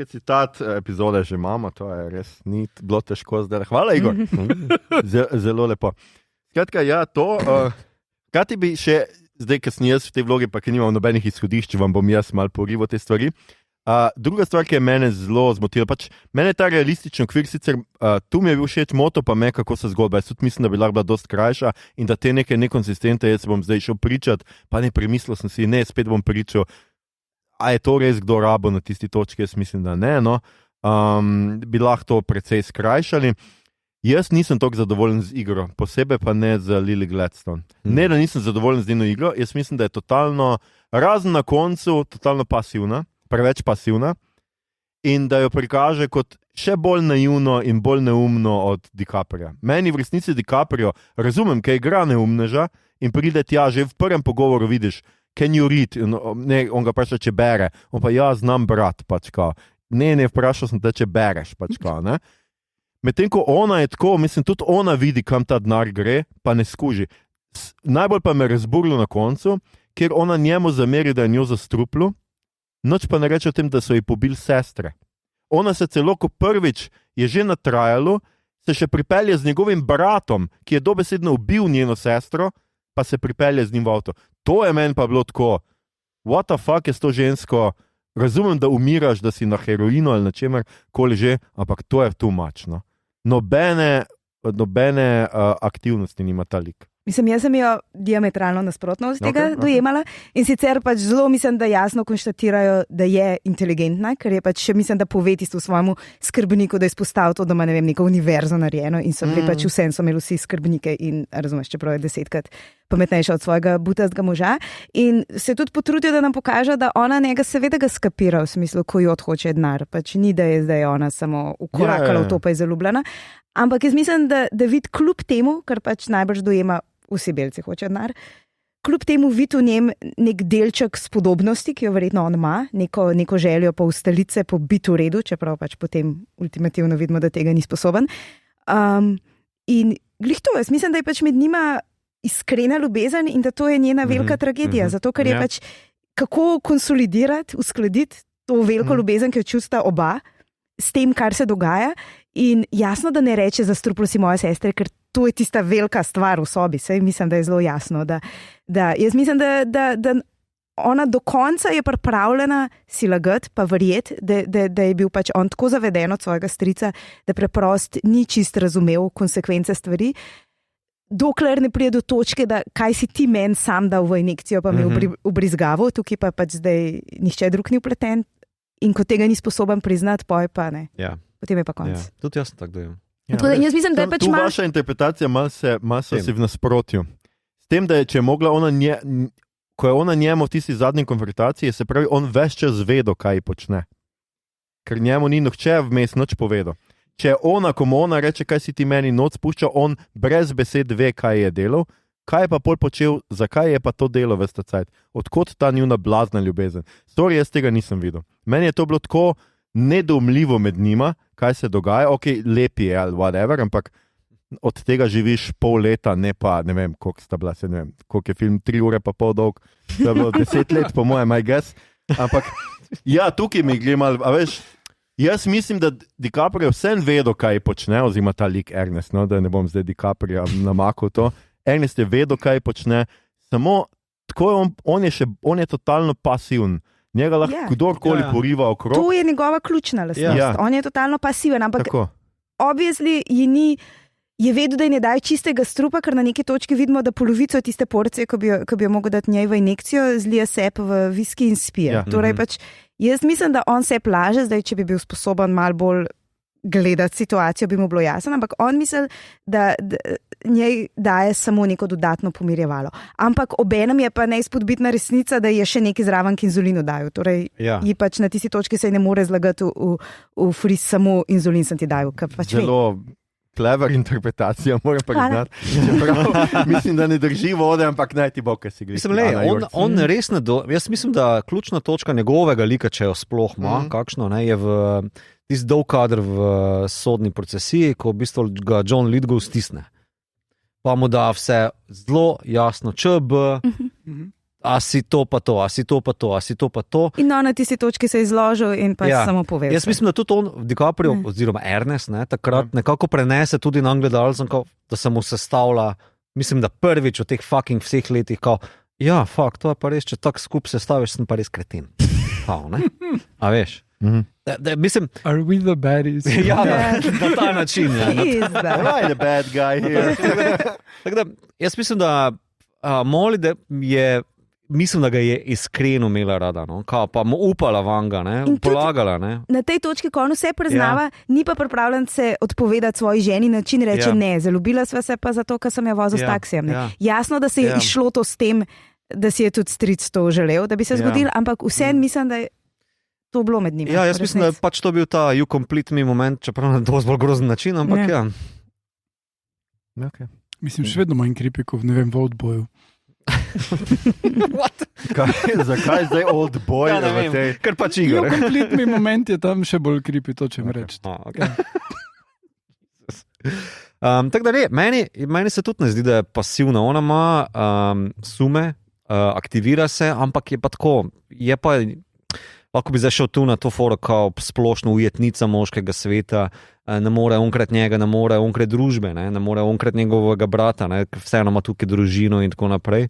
Citat epizode že imamo, to je res ni bilo težko zdaj. Hvala, Igor. Zelo lepo. Skratka, kaj ti bi še, zdaj, ker sem jaz v tej vlogi, pa ki nimam nobenih izhodišč, vam bom jaz malo porival te stvari. Druga stvar, ki je mene zelo zmotila, mene je ta realističen okvir, sicer tu mi je bil všeč moto, pa me kako se zgodba. Jaz tudi mislim, da bi lahko bila dosti krajša in da te neke nekonsistente, jaz bom zdaj šel pričati, pa ne premislil sem si, spet bom pričal, a je to res kdo rabo na tisti točki, jaz mislim, da ne, no. Bi lahko to precej skrajšali. Jaz nisem toliko zadovoljen z igro, posebej pa ne z Lily Gladstone. Ne, da nisem zadovoljen z njeno igro, jaz mislim, da je totalno, razen na koncu, totalno pasivna, preveč pasivna in da jo prikaže kot še bolj naivno in bolj neumno od DiCaprija. Meni v resnici DiCaprio, razumem, kaj igra neumneža in pride tja, že v prvem pogovoru vidiš, can you read, on ga vpraša, če bere, on pa znam brat, vprašal sem te, če bereš, ne. Medtem ko ona je tako, mislim, tudi ona vidi, kam ta denar gre, pa ne skuži. Najbolj pa me razburilo na koncu, ker ona njemu zameri, da je njo zastruplo, noč pa ne reče o tem, da so ji pobili sestre. Ona se celo, ko prvič je že na trialu, se še pripelje z njegovim bratom, ki je dobesedno ubil njeno sestro, pa se pripelje z njim v avto. To je meni pa bilo tako, what the fuck je s to žensko, razumem, da umiraš, da si na heroinu ali na čemer koli že, ampak to je too much, no. Nobene aktivnosti nima ta lik. Mislim, jaz sem jo diametralno nasprotno od tega dojemala in sicer zelo mislim, da jasno konštatirajo, da je inteligentna, ker je mislim, da pove tisto svojemu skrbniku, da je izpostavil to, da ima neko univerzo narejeno in so bili vsem so imeli vsi skrbnike in razumeš, čeprav je 10krat pametnejša od svojega butastega moža in se tudi potrudijo, da nam pokaže, da ona njega seveda ga skapira v smislu, ko jo hoče denar, ni, da je zdaj ona samo ukorakala v to, pa je zaljubljena, ampak jaz mislim, da vidi kljub temu, kar najbrž dojema vsi belci hoče denar, kljub temu vidi v njem nek delček spodobnosti, ki jo verjetno on ima, neko željo po ustalice, po biti v redu, čeprav potem ultimativno vidimo, da tega ni sposoben. In glih to, jaz mislim, da je med njima iskrena ljubezen in da to je njena velika tragedija, zato ker je kako konsolidirati, uskladiti to veliko ljubezen, ki jo čusta oba, s tem, kar se dogaja in jasno, da ne reče zastruplo si moje sestre, ker to je tista velika stvar v sobi, saj mislim, da je zelo jasno, da jaz mislim, da ona do konca je pripravljena si lagati, pa verjeti, da je bil on tako zaveden od svojega strica, da preprost ni čist razumel konsekvence stvari, dokler ne pride do točke, da kaj si ti meni sam dal v injekcijo, pa me ubrizgavo, tukaj pa zdaj nihče drug ni vpleten in ko tega ni sposoben priznati, pa ne. Ja. Potem je pa konc. Ja. Tudi jaz tako dojem. Ja, jaz mislim, da je tu vaša interpretacija malo si v nasprotju. S tem, da je, če je mogla ko je ona njemu v tisti zadnji konfrontaciji, se pravi, on ves čas vedo, kaj počne. Ker njemu ni nihče vmes nič povedal. Če ona, ko mu ona reče, kaj si ti meni noč spušča, on brez besed ve, kaj je delal, kaj je pa pol počel, zakaj je pa to delo ves ta cajt. Odkot ta njuna blazna ljubezen. Sorry, jaz tega nisem videl. Meni je to bilo tako nedoumljivo med njima, kaj se dogaja, lepi je ali whatever, ampak od tega živiš pol leta, ne pa, ne vem, koliko sta bila, ne vem, koliko je film, 3 ure pa pol dolg, to je bilo 10 let, po mojem, I guess, ampak ja, tukaj mi gre malo, a veš, Jaz mislim, da DiCaprio vsem vedo, kaj počne, oziroma ta lik Ernest, no, da ne bom zdaj DiCaprio namakal to. Ernest je vedo, kaj počne, samo tako je on je totalno pasiven. Njega lahko kdorkoli poriva okrog. To je njegova ključna lastnost. On je totalno pasiven, ampak obviously je vedel, da ji ne dajo čistega strupa, ker na neki točki vidimo, da polovico tiste porcije, ko bi jo mogel dati njej v injekcijo, zlije sep v viski in spije. Torej pač, jaz mislim, da on sep laže, zdaj, če bi bil sposoben malo bolj gledati situacijo, bi mu bilo jasno, ampak on misli, da njej daje samo neko dodatno pomirjevalo. Ampak obenem je pa neizpodbitna resnica, da je še neki zraven k inzulinu daju. Torej, ji pač na tisti točki se ne more zlagati v fris, samo inzulin sem ti daju. Pač zelo clever interpretacija, moram priznati. Mislim, da ne drži vode, ampak naj ti bo, kaj si gre. On res ne jaz mislim, da ključna točka njegovega lika, če jo sploh ima, kakšno, ne, je v tisti dolg kader v sodni procesiji, ko v bistvu ga John Lithgow stisne. Pa mu da vse zelo jasno, ČB, a si to pa to, a si to pa to, a si to pa to. In na tisti točki se je izložil in pa samo povedal. Jaz mislim, da tudi on, DiCaprio, oziroma Ernest, takrat nekako prenese tudi na gledalcem, da se mu sestavlja, mislim, da prvič v teh fucking vseh letih, to je pa res, če tak skup sestaviš, sem pa res kreten. A veš? Mislim, are we the baddies? Na ta način. Why the bad guy here? Tako da, jaz mislim, da Molly mislim, da ga je iskreno imela rada, no? Pa mu upala vanga, polagala. Na tej točki, ko on vse priznava, ni pa pripravljen se odpovedati svoji ženi način, reče ne, zaljubila sva se pa zato, ker sem jo vozil s taksijem. Jasno, da se je išlo to s tem, da si je tudi stric to želel, da bi se zgodil, ampak vseeno mislim, da je to bilo med njimi. Jaz mislim, da je pač to bil ta you complete me moment, čeprav na dosti bolj grozen način, ampak Okay. Mislim, še vedno manj kripikov, ne vem, v odboju. What? Zakaj zdaj old boy? Ker pač Igor. You complete me moment je tam še bolj kripi, to če mi reči. Tako da ne, meni se tudi ne zdi, da je pasivna. Ona ima sume, aktivira se, ampak je pa tako, lahko bi zdaj šel tu na to foro, kao splošno ujetnica moškega sveta, ne more onkrat njega, ne more onkrat družbe, ne more onkrat njegovega brata, vseeno ima tukaj družino in tako naprej.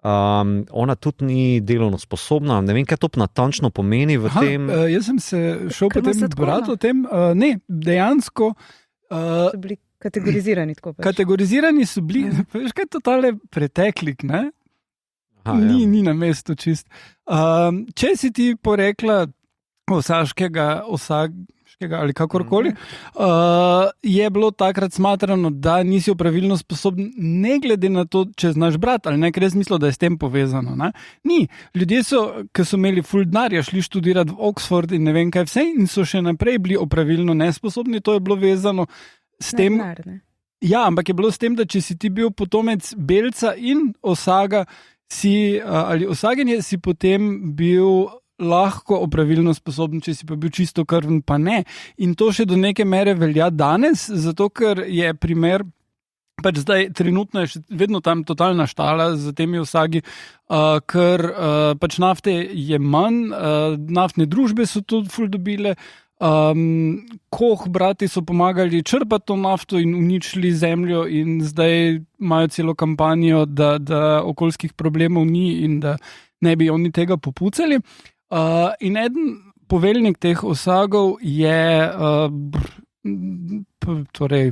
Ona tudi ni delovno sposobna, ne vem, kaj to natančno pomeni v tem. Jaz sem se šel potem brati o tem, ne, dejansko so bili kategorizirani tako pač. Kategorizirani so bili, veš kaj, totale preteklik, ne? Ni na mestu čist. Če si ti porekla osaškega ali kakorkoli, je bilo takrat smatrano, da nisi opravilno sposoben, ne glede na to, če znaš brati ali ne, ker jaz mislim, da je s tem povezano. Ne? Ni. Ljudje so, ki so imeli ful denarja, šli študirati v Oxford in ne vem kaj vse in so še naprej bili opravilno nesposobni, to je bilo vezano s tem. Ja, ampak je bilo s tem, da če si ti bil potomec Belca in Osaga, ali Osagenje, si potem bil lahko opravilno sposoben, če si pa bil čisto krven, pa ne. In to še do neke mere velja danes, zato ker je primer, pač zdaj trenutno je še vedno tam totalna štala za temi Osagi, ker pač nafte je manj, naftne družbe so tudi ful dobile, Koh brati so pomagali črpati to nafto in uničili zemljo in zdaj imajo celo kampanjo, da okoljskih problemov ni in da ne bi oni tega popucali. In eden poveljnik teh Osagov je torej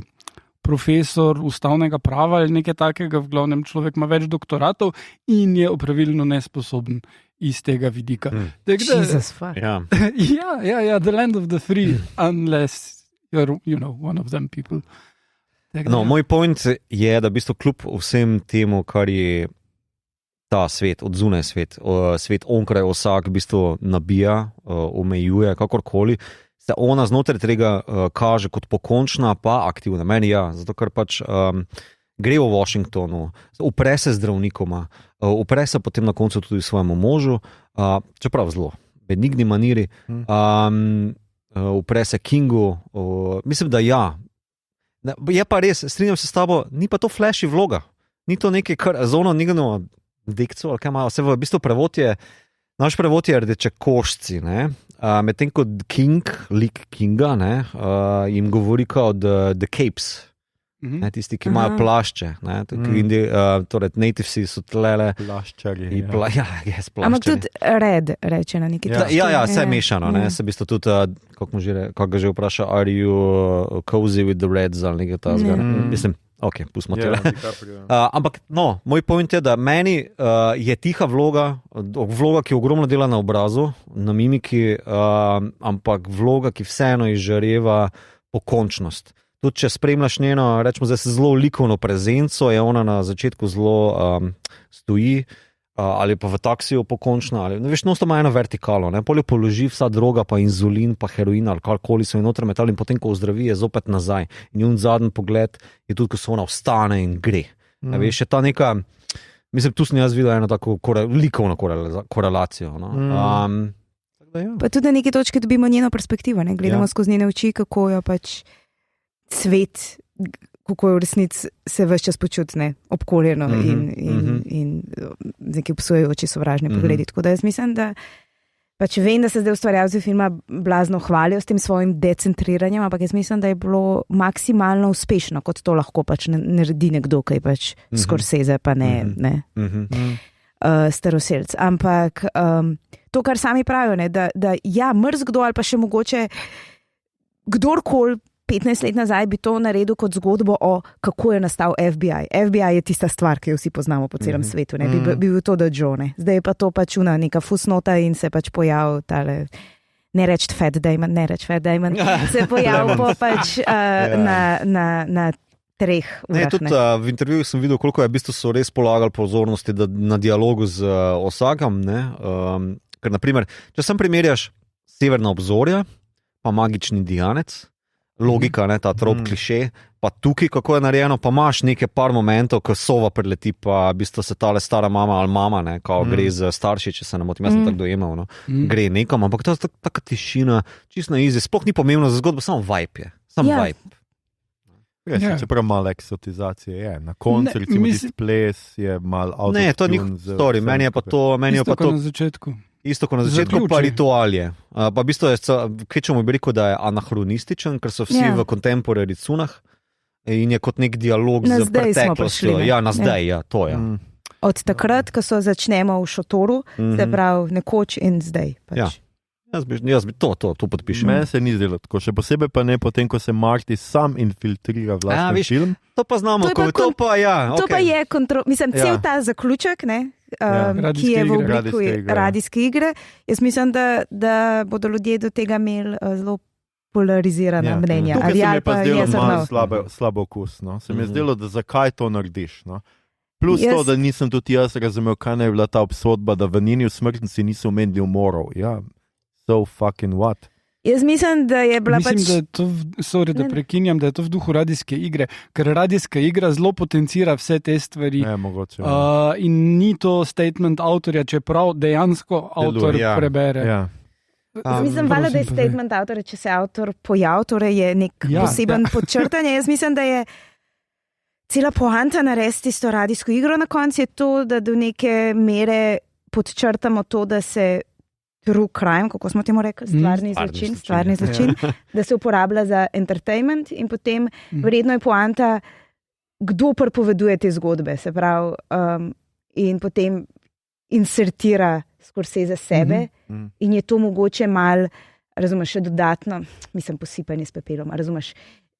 profesor ustavnega prava ali nekaj takega, v glavnem človek ima več doktoratov in je opravilno nesposoben iz tega vidika. Jesus fuck. Ja, the land of the free, unless you're, one of them people. Moj point je, da v bistvu kljub vsem temu, kar je ta svet, od zunaj svet onkraj Osag v bistvu nabija, omejuje, kakorkoli, se ona znotraj tega kaže kot pokončna, pa aktivna. Meni zato ker pač gre v Washingtonu, upre se zdravnikoma, upre se potem na koncu tudi svojemu možu, čeprav zelo benigni maniri, upre se Kingu, mislim, da je pa res, strinjam se s tabo, ni pa to flashy vloga, ni to nekaj, kar zono nekaj dekco, ali kaj imajo, vse v bistvu naš prevod je rdeče košci, ne? medtem ko lik Kinga, jim govori kot The Capes. Ne, tisti, ki imajo plašče. Torej, nativsi so tlele. Plaščari. Ampak tudi red, reče na neki točki. Vse je mešano. Se v bistvu tudi, kako ga že vpraša, are you cozy with the reds ali nekaj tazga. Mislim, ok, pustimo tega. Ampak, moj point je, da meni je tiha vloga, ki ogromno dela na obrazu, na mimiki, ampak vloga, ki vseeno izžareva pokončnost. Tudi če spremljaš njeno, rečemo zdaj zelo likovno prezenco, je ona na začetku zelo stoji, ali pa v taksiju pokončna, ali veš, nosto ima eno vertikalo, poljo položi vsa droga, pa inzulin, pa heroin, ali karkoli so in noter metali in potem, ko ozdravi, je zopet nazaj. In njun zadnji pogled je tudi, ko se ona vstane in gre. Veš, je ta neka, mislim, tu sem jaz videl eno tako likovno korelacijo. Pa tudi na neki točki dobimo njeno perspektivo, gledamo skozi njene oči, kako jo pač svet, kako je v resnici se ves čas počutne obkoljeno in neki obsojujoči sovražni pogledi. Tako da jaz mislim, da pač vem, da se zdaj ustvarjalci filma blazno hvalijo s tem svojim decentriranjem, ampak jaz mislim, da je bilo maksimalno uspešno, kot to lahko pač naredi nekdo, ki je pač Scorsese, pa ne staroselc. Ampak to, kar sami pravijo, da mrzkdo ali pa še mogoče kdorkoli 15 let nazaj bi to naredil kot zgodbo o kako je nastal FBI. FBI je tista stvar, ki jo vsi poznamo po celem svetu. Bi bil to The Joe. Zdaj je pa to pač neka fusnota in se pač pojavil tale, ne reči Fat Damon, se pojavil pač na 3 urah. Tudi v intervjuju sem videl, koliko je v bistvu so res polagali pozornosti na dialogu z Osagom. Ker naprimer, če sem primerjaš Severna obzorja, pa Magični Dijanec, logika, ta trop kliše, pa tukaj, kako je narejeno, pa imaš neke par momentov, ko sova prileti, pa v bistvu se tale stara mama ali mama, kao gre z starši, če se ne motim, jaz sem tako dojemal, gre nekam, ampak to je taka tišina, čisto na izi, sploh ni pomembno za zgodbo, samo vibe je, vibe. Čeprav malo eksotizacije je, na koncu recimo tisti ples je malo out of tune. Ne, to ni story, meni je pa to, na začetku. Isto kot na začetku, pa ritualje. Pa v bistvu je, kvečemu bi rekel, da je anahronističen, ker so vsi v contemporary cunah in je kot nek dialog z preteklostjo. Na zdaj, to je. Od takrat, ko so začnemo v šotoru, se pravi nekoč in zdaj. Pač. Jaz bi to podpišem. Meni se ni zdelo tako, še posebej pa ne potem, ko se Marty sam infiltrira vlastni film. To pa znamo, to pa je cel ta zaključek, ki je v obliki radijske igre. Jaz mislim, da bodo ljudje do tega imeli zelo polarizirana mnenja. Tukaj se mi je pa zdelo malo slabo okus. Se mi je zdelo, da zakaj to narediš. Plus to, da nisem tudi jaz razumel, kaj naj je bila ta obsodba, da v njeni usmrtnici niso omenili umorov. So fucking what? Jaz mislim, da je bila da je to, da prekinjam, da je to v duhu radijske igre, ker radijska igra zelo potencira vse te stvari. Mogoče. In ni to statement avtorja, čeprav dejansko avtor prebere. Mislim, da je statement avtorja, če se avtor pojavi, torej je nek poseben podčrtanje. Jaz mislim, da je cela poanta narediti tisto radijsko igro na koncu je to, da do neke mere podčrtamo to, da se true crime, kako smo temu rekli, stvarni zločin, da se uporablja za entertainment in potem vredno je poanta, kdo prepoveduje te zgodbe, se pravi, in potem insertira Scorsese sebe in je to mogoče mal, razumeš, še dodatno, mislim, posipanje s pepelom, razumeš,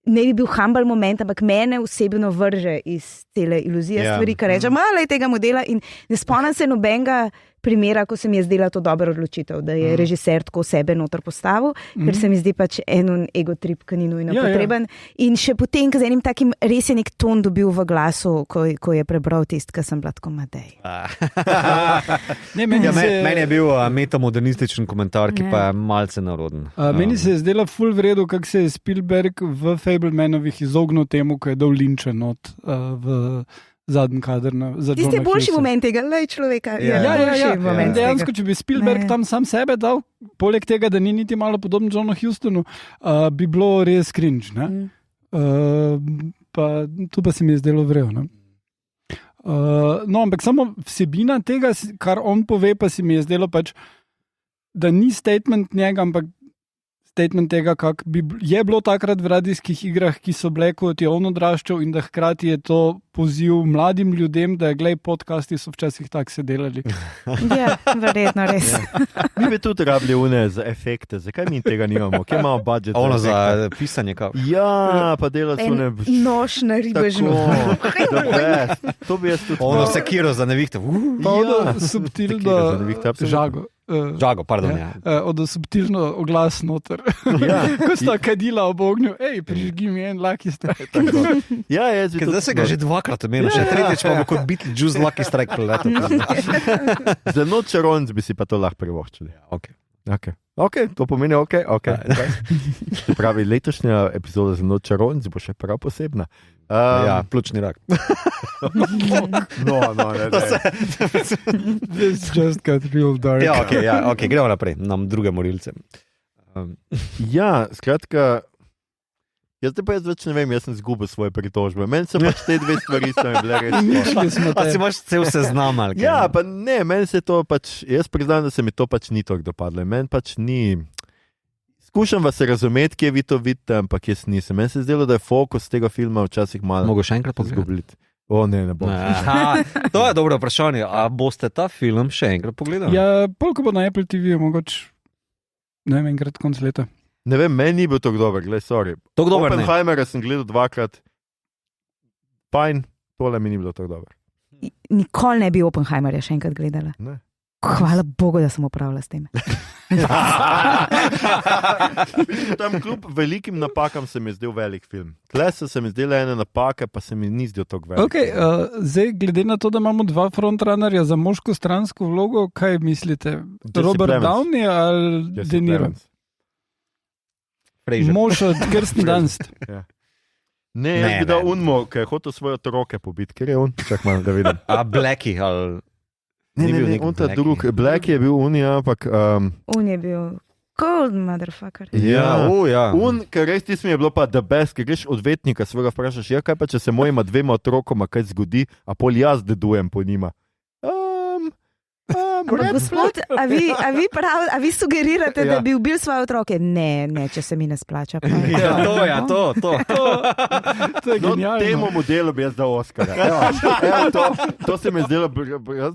ne bi bil humble moment, ampak mene osebno vrže iz cele iluzije stvari, kar rečem, malo je tega modela in ne spomnim se nobenega primera, ko se mi je zdela to dobra odločitev, da je režiser tako sebe noter postavil, ker se mi zdi pač en ego trip, ki ni nujno potreben. In še potem, ko z enim takim res je nek ton dobil v glasu, ko je prebral tist, ki sem bila tako madej. Meni je bil metamodernističen komentar, ki pa je malce naroden. Meni se je zdela ful v redu, kako se je Spielberg v Fablemanovih izognil temu, ko je dal Lyncha not v zadnji kader za Johna Hughesa. Tisti boljši moment tega, lej človeka. Dejansko, če bi Spielberg tam sam sebe dal, poleg tega, da ni niti malo podoben Johnu Hustonu, bi bilo res cringe. Tu pa se mi je zdelo vrel. Ampak samo vsebina tega, kar on pove, pa se mi je zdelo pač da ni statement njega, ampak statement tega, kak je bilo takrat v radijskih igrah, ki so bile, kot je on odraščal, in da hkrati je to poziv mladim ljudem, da glej, podcasti so včasih tako se delali. Ja, verjetno res. Mi bi tudi rabili une za efekte, zakaj mi tega nimamo? Kje imamo budžet? Ono za pisanje, kao. Ja, pa delati une... Nož na ribežu. To bi jaz tudi... Ono sekiro za nevihte. Pa ono subtilno žago. Žago, pardon. Ja. Od subtilno oglas noter. Ja. Ko sta kadila ob ognju, prižgi mi en Lucky Strike. Ja, jaz bi Zdaj se ga že dvakrat omenil, še tretjič pa bo kot Beetlejuice Lucky Strike preletel. Za noč čarovnic bi si pa to lahko privoščili. Ok, to pomeni ok. Se pravi, letošnja epizoda za noč čarovnic bo še prav posebna. Ja, pljučni rak. No, ne. This just got real dark. Ja, ok, gremo naprej, nam druge morilce. Ja, skratka, jaz več ne vem, jaz sem zgubil svoje pritožbe. Meni so pač te dve stvari, so mi bile res. A si imaš cel seznam ali kaj? Ja, pa ne, meni se to pač, jaz priznam, da se mi to pač ni tako dopadlo. Meni pač ni... Skušam vas razumeti, kje vi to vidite, ampak jaz nisem. Meni se je zdelo, da je fokus tega filma včasih malo... Mogo še enkrat pogledati? Ne bom. To je dobro vprašanje. A boste ta film še enkrat pogledali? Ja, polko bo na Apple TV, mogoče, ne vem, enkrat konc leta. Ne vem, meni ni bil tako dober, glej, sorry. Oppenheimera sem gledal 2-krat. Fajn, tole mi ni bilo tako dober. Nikoli ne bi Oppenheimerja še enkrat gledala. Ne. Hvala Bogu, da sem upravila s tem. Tam kljub velikim napakam se mi je zdel velik film. Tle se mi zdela ena napaka, pa se mi ni zdel tako velik. Zdaj, glede na to, da imamo dva frontrunnerja za moško stransko vlogo, kaj mislite? Robert Downey ali De Niro? Mož od Kirsten Dunst. Ne, jaz bi dal Unmo, ki je hotel svoje otroke pobiti. Ker je on? Čak malo, da vidim. A Blackie ali... Ne, on ta drug. Black je bil un, ampak... Un je bil cold motherfucker. Ja. Un, ker res ti mi je bilo pa the best, ker greš odvetnika svojega vprašaš, kaj pa če se mojima dvema otrokoma kaj zgodi, a pol jaz dedujem po njima. Gospod, a vi sugerirate, da bi ubil svoje otroke? Ne, če se mi ne splača. To je genialno. Temu modelu bi jaz dal Oscara. To se mi je zdelo,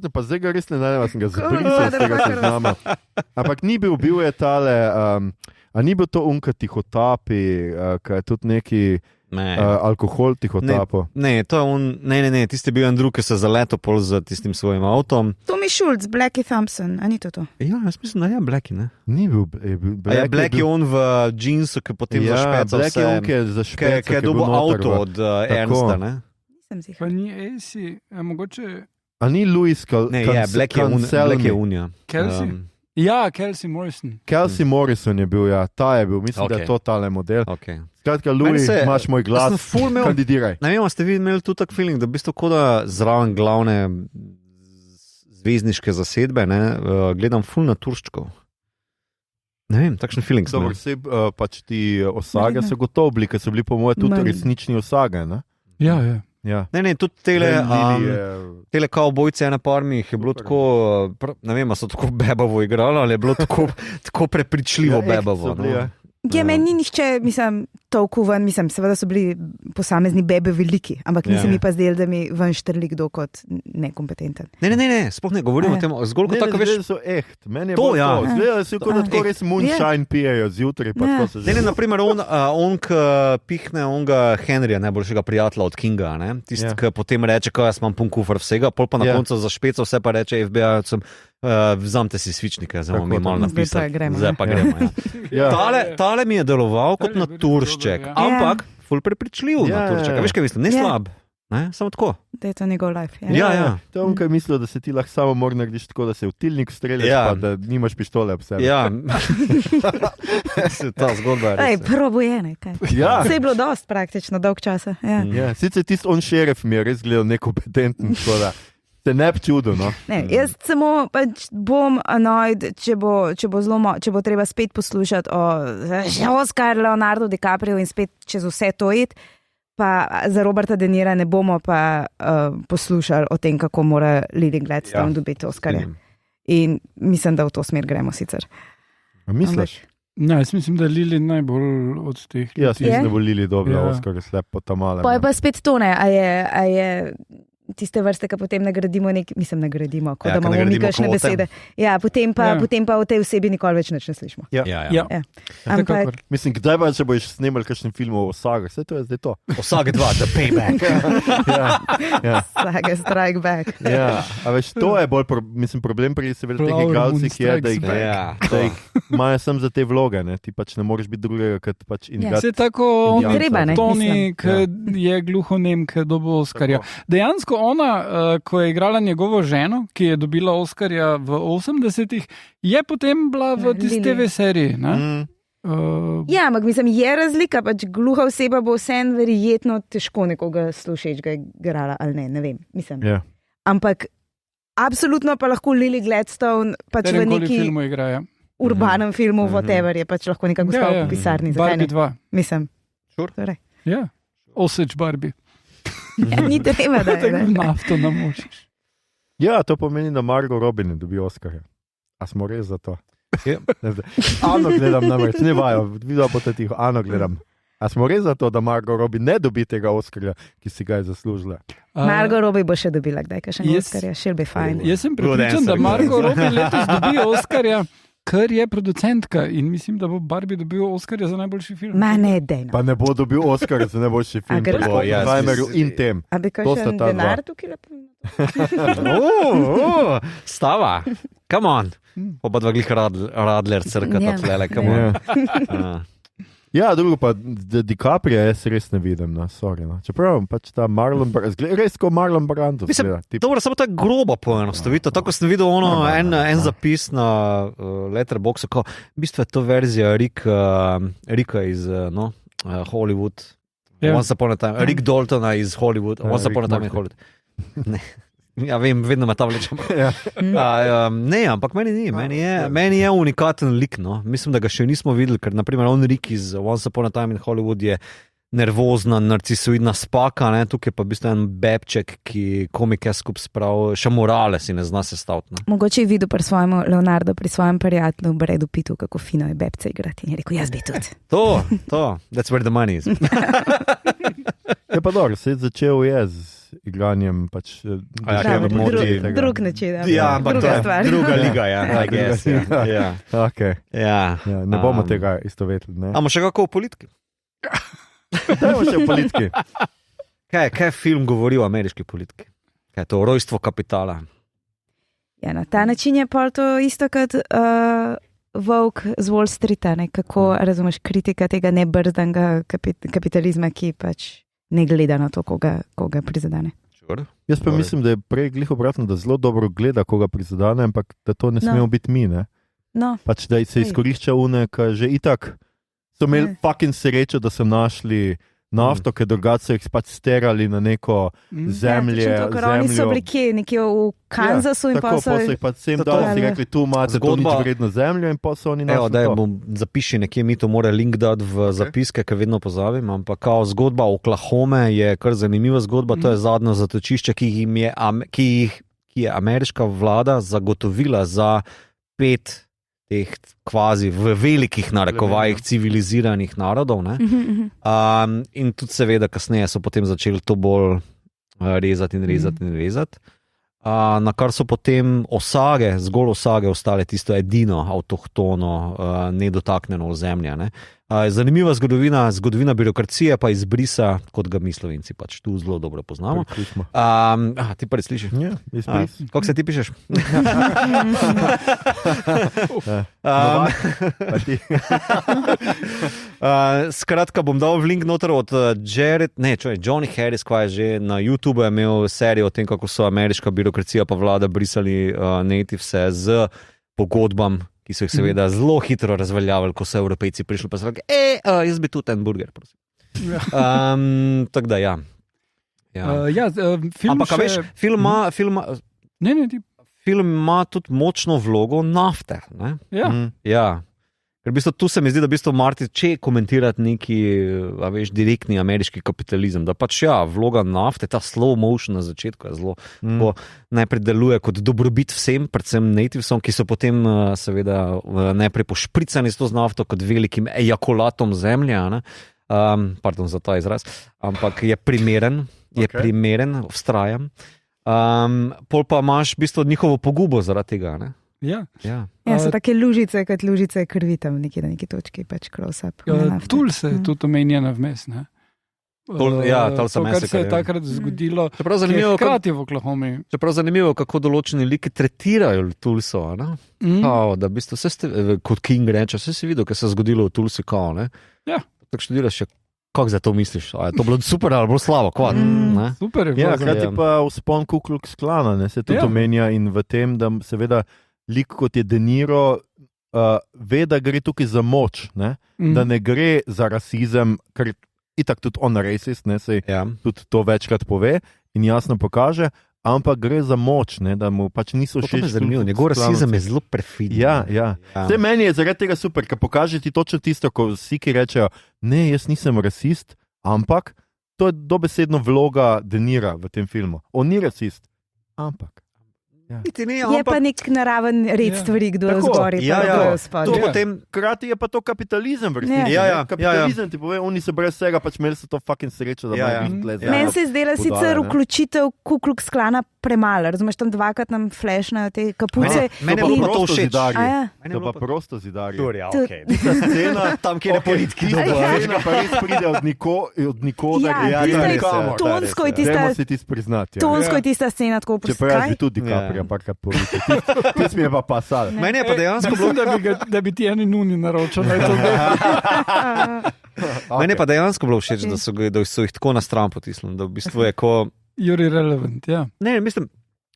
pa zdaj ga res ne najdem, sem ga zabrisal iz tega seznama. Ampak ni bil je tale, a ni bil to unka tihotapi, kaj je tudi neki... alkohol tihotapo. Ne, to je on, ne, tisti je bil en drug, ki se zaletel pol z tistim svojim avtom. Tommy Schultz, Blackie Thompson, a ni to? Ja, jaz mislim, da je Blackie, ne? Ni bil Blackie je on v džinsu, ki potem zašpeca vse. Blackie je on, ki je zašpeca, ki je dobil avto od Ernsta, ne? Nisem ziher. Pa ni AC, mogoče... A ni Louis Ne, Blackie je unja. Kelsey? Ja, Kelsey Morrison. Kelsey Morrison je bil, ja, ta je bil, mislim, da je to tale model. Skratka, Louis, imaš moj glas, kandidiraj. Ne vem, ste vi imeli tudi tak feeling, da v bistvu kot da zraven glavne zvezdniške zasedbe, gledam ful naturščkov. Ne vem, takšen feeling sem. Dobro, vse pač ti osage so gotovo bili, ker so bili po moje tudi resnični osage, ne? Ja. Ne, tudi tele kavbojce na parmih je bilo tako, ne vem, so tako bebavo igrali, ali je bilo tako prepričljivo bebavo. Ja, meni ni nihče, mislim, tolku ven, mislim, seveda so bili posamezni bebe veliki, ampak nisem mi pa zdel, da mi ven štrli kdo kot nekompetenten. Ne, sploh ne govorimo o tem, zgolj kot tako, veš. Ne, so meni je bilo to. Zgledali so kot da tako res moonshine pijejo zjutraj, pa tako se že. Ne, naprimer, on k pihne onga Henryja, najboljšega prijatelja od Kinga, ne, tisti, ki potem reče, kaj jaz imam pun kufr vsega, pol pa na koncu zašpeca vse pa reče FBI-ovcem, vzamte si svičnike, zdaj bomo mi malo napisali. Zdaj pa gremo. Tale mi je deloval kot naturšček, ampak ful prepričljiv naturšček. Veš, kaj mislim, ne slab, samo tako. Da je to njegov life. Ja. To je on, kaj mislil, da se ti lahko samo mora narediš tako, da se v tilnik streljaš, pa da nimaš pištole ob sebi. Ja. Ta zgodba je res. Probojene, kaj. Vse je bilo dost praktično, dolg časa. Sicer tisti on šerif mi je res gledal nekompetenten, tako da se ne bi čudil, no. Jaz samo pač bom annoyed, če bo treba spet poslušati o Oscar, Leonardo DiCaprio in spet čez vse to iti, pa za Roberta De Nira ne bomo pa poslušali o tem, kako mora Lily Gladstone dobiti Oscarja. In mislim, da v to smer gremo sicer. A misliš? Ne, jaz mislim, da je Lili najbolj od teh. Jaz mislim, da bo Lili dobila Ja. Oscar, slepo tam malo. Pa je pa spet to, ne, a je tiste vrste, ki potem nagradimo, kot da Ja, ke imamo mi nagradimo kakšne kvote. besede. Ja, potem pa o tej osebi nikoli več nič ne slišimo. Ja. Ja. Ampak Mislim, kdaj pa če boš snemali kakšen film o sagah, vse to je zdaj to. Vsake dva, the payback. Ja. Saga Strike Back. Ja, a veš, to je bolj problem pri seveda teh Flower Moon igralcih, je, da jih, Strikes Back. Ja, da jih imajo sem za te vloge, ne? Ti pač ne moreš biti drugega, kot pač in Ja. ga. Vse tako, Indijanca. Treba, ne, Toni, ki je gluhonem, ki je dobil Oskarja. Dejansko ona, ko je igrala njegovo ženo, ki je dobila Oskarja v 80-ih, je potem bila v tisti Lili. TV seriji. Ne? Mm. Ja, ampak mislim, je razlika, pač gluha oseba bo vseeno verjetno težko nekoga slušeč ga igrala ali ne vem, mislim. Ja. Ampak absolutno pa lahko Lily Gladstone pač v Kateremkoli neki filmu igrajo. urbanem filmu, whatever, je pač lahko neka gospa v pisarni. Zakaj Barbie ne? 2. Mislim. Sure. Torej. Ja. Osage Barbie. Ja, ni treba, da je. Tako ne. nafto namočiš. Ja, to pomeni, da Margot Robbie ne dobi Oscarja. A smo res za to? Ja. Ano gledam namreč, ne vajo, videl boste tiho, ano gledam. A smo res za to, da Margot Robbie ne dobi tega Oscarja, ki si ga je zaslužila? Margot Robbie bo še dobila kdaj kakšen Jaz- Oscar, she'll be fine. Jaz sem Good prepričan, da answer, Margot guys. Robbie letos dobi Oskarja, ker je producentka in mislim, da bo Barbie dobil Oskarja za najboljši film. Ma ne, dejno. Pa ne bo dobil Oscarja za najboljši film, ker- po Ja, Oppenheimerju in tem. A bi To sta kakšen ta dva. denar tukaj lepo? Stava, come on. Oba dva glih Radler crkata Ja. tlele, come on. Ja. Ja, drugo pa DiCaprio jaz res ne vidim, no, sorry, no. Čeprav pač ta Marlon Brando, res kot Marlon Brando. Mislim, zgleda, tip- Dobro, samo to je groba poenostavitev. Tako sem videl en zapis na Letterboxdu, ko v bistvu je to verzija Rika iz Hollywood. Ja. Once upon a time. Rick Daltona iz Hollywood. Ja, Once upon a Rick time in Hollywood. Ne. Ja, vem, vedno me ta vleče. Ja. Ne, ampak meni ni. Meni je unikaten lik. No. Mislim, da ga še nismo videli, ker naprimer on Rick iz Once upon a time in Hollywood je nervozna, narcisoidna spaka, ne? Tukaj pa v bistvu en bebček, ki komike skupaj sprav, še morale si ne zna sestaviti. Ne? Mogoče je videl pri svojemu Leonardo, pri svojem prijatelju Bredu Pitu, kako fino je bebce igrati. In je rekel, jaz bi tudi. To, that's where the money is. Je pa dobro, se je začel je z igranjem pač ja, duševno kaj me moti moti tega. Drug način. ampak druga to stvar. je druga liga, ja, I guess. Ja. Ja. Okay. Ja. Ja, ne bomo tega istovetili. Ne? Amo še kako v politiki? Dajmo še v politiki. Kaj film govori o ameriški politiki? Kaj je to rojstvo kapitala? Ja, na ta način je pa to isto kot Volk z Wall Streeta, ne? Kako razumeš kritika tega nebrzdanega kapitalizma, ki pač ne gleda na to, koga prizadene. Sure. Jaz pa mislim, da je prej glih obratno, da zelo dobro gleda, koga prizadene, ampak da to ne smemo biti mi. Ne? No, Pač, da se izkorišča unek, že itak so imeli fucking srečo, da so našli nafto, ker drugače so jih pač sterali na neko zemlje. Ja, to, oni so bili kje, nekje v Kansasu in pa tako, so... pa so jih pač vsem To- dali, si rekli, tu imate Zgodba- to nič vredno zemljo in pa so oni našli Evo, daj, to. bom zapiši nekje, mi to mora link dati v zapiske, ker vedno pozabim, ampak kao zgodba Oklahome je kar zanimiva zgodba, to je zadnjo zatočišče, ki je ameriška vlada zagotovila za 5 teh kvazi v velikih narekovajih civiliziranih narodov. Ne? In tudi seveda kasneje so potem začeli to bolj rezati in rezati in rezati. Na kar so potem osage, zgolj osage, ostale tisto edino avtohtono, nedotaknjeno ozemlje. Ne? Zanimiva zgodovina birokracije pa izbrisa, kot ga mi Slovenci pač tu zelo dobro poznamo. Ti pa res slišiš? Ja, izbris. Kako se ti pišeš? Pa ti. Skratka, bom dal link noter od Johnny Harris, ki je že na YouTubu imel serijo o tem, kako so ameriška birokracija pa vlada brisali nativse z pogodbam, ki so jih seveda zelo hitro razveljavili, ko so Evropejci prišli pa so rekli, jaz bi tudi en burger, prosim. Tako da, ja. Film Ampak, še... veš, film Ne, ti... ima tudi močno vlogo nafte. Ne? Ja. Ja. Ker v bistvu tu se mi zdi, da v bistvu Marti, če komentirati neki, direktni ameriški kapitalizem, da pač vloga nafte, ta slow motion na začetku je zelo, najprej deluje kot dobrobit vsem, predvsem nativesom, ki so potem seveda najprej pošpricani s to z nafto kot velikim ejakulatom zemlje, ne? Pardon za ta izraz, ampak je primeren, vztrajam. Pol pa imaš v bistvu njihovo pogubo zaradi tega, ne? Ja, so take lužice, kot lužice krvi tam na neki točki, pač close-up. Tul se je tudi omenjena vmes, ne? Tulsa Massacre, kar se je takrat zgodilo, hkrati v Oklahomi. Čeprav zanimivo, kako določeni liki tretirajo Tulso, ne? Da v bistvu kot King reče, vse si videl, kaj se je zgodilo v Tulsi, kao, ne? Ja. Tako študiraš še, kako za to misliš? A je to bilo super ali bolj slabo? Super je bilo. Hkrati pa vzpon Ku Klux Klana, se tudi omenja in v tem, da seveda lik kot je De Niro ve, da gre tukaj za moč, ne? Da ne gre za rasizem, ker itak tudi on racist, sej tudi to večkrat pove in jasno pokaže, ampak gre za moč, ne? Da mu pač niso všeč. To je zanimivo, njegov rasizem je zelo perfiden. Ja. Vse meni je zaradi tega super, ker pokaže ti točno tisto, ko vsi, ki rečejo, ne, jaz nisem rasist, ampak to je dobesedno vloga De Nira v tem filmu. On ni rasist, ampak. Je pa nek naraven red stvari, kdo je zgori, kdo je spodaj. Hkrati je pa to kapitalizem v resnici. Kapitalizem ti pove, oni se brez vsega pač imeli so to fucking srečo. Meni se je zdela sicer vključitev Ku Klux Klana premalo, razumeš, tam dvakrat nam flashnajo te kapuce. Mene je bilo to všeč. To pa prosto zidarje. Tista scena, tam kjer je politiki. Scena pa res pride od nikoder. Tonsko je tista scena tako čeprav bi tudi DiCaprio parkrat politiki. Ti mi je pa pasal. Meni je pa dejansko bilo, da bi ti eni nuni naročali. Meni je pa dejansko bilo všeč, da so jih tako na stran potisnili, da v bistvu je ko... You're irrelevant, Ne, mislim,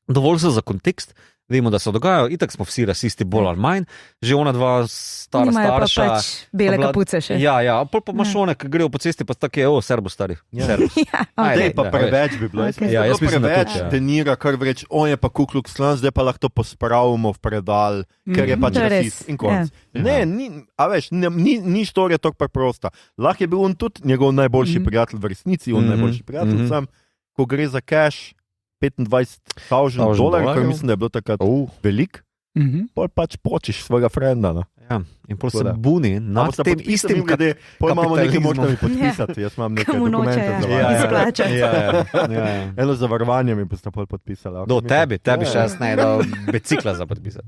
dovolj so za kontekst, vemo, da se dogajajo, itak smo vsi rasisti bolj ali manj, že ona dva starša. Nimajo pa pač bele kapuce še. Ja, pol pa imaš one, ki grejo po cesti, pa tako je, serbo stari. Dej pa preveč bi bilo. Jaz mislim, da preveč De Nira, kar vreč, on je pa Ku Klux Klan, zdaj pa lahko to pospravimo v predal, ker je pač rasist in konc. Ne, ni štorija tako preprosta. Lahko je bil on tudi njegov najboljši prijatelj v resnici, on najboljši prijatelj sam, ko gre za cash, $25,000, kar mislim, da je bilo takrat veliko, pol pač počiš svojega frenda. In pol se buni nad tem istim kapitalizmom. Pol imamo nekaj možnosti podpisati, jaz imam nekaj dokumente za vas. Izplačati. Eno zavarovanje mi boste pol podpisali. Do tebi še jaz najdel bicikla za podpisati.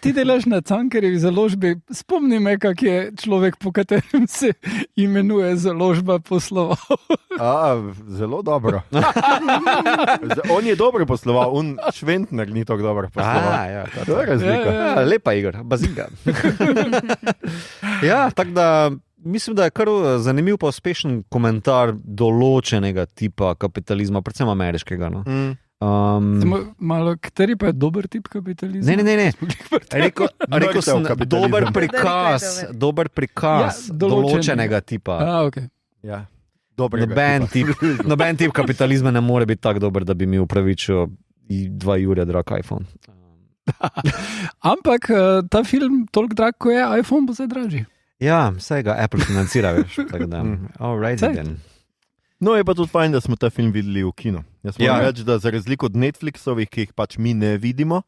Ti delaš na Cankarjevi založbi, spomni me, kak je človek, po katerem se imenuje založba posloval. Zelo dobro. On je dobro posloval, on Šventner ni tako dobro posloval. To je razlika. Lepa igra, bazinga. Tako da mislim, da je kar zanimiv pa uspešen komentar določenega tipa kapitalizma, predvsem ameriškega. Malo, kateri pa je dober tip kapitalizma? Ne. Rekel sem, dober prikaz določenega tipa. Okay. Noben tip kapitalizma ne more biti tako dober, da bi mi upravičil 2 jurja drag iPhone. Ampak ta film toliko drag, ko je iPhone, bo zdaj dražji. Ja, vse ga Apple financira, veš. No, je pa tudi fajn, da smo ta film videli v kino. Jaz moram reči, da za razliko od Netflixovih, ki jih pač mi ne vidimo,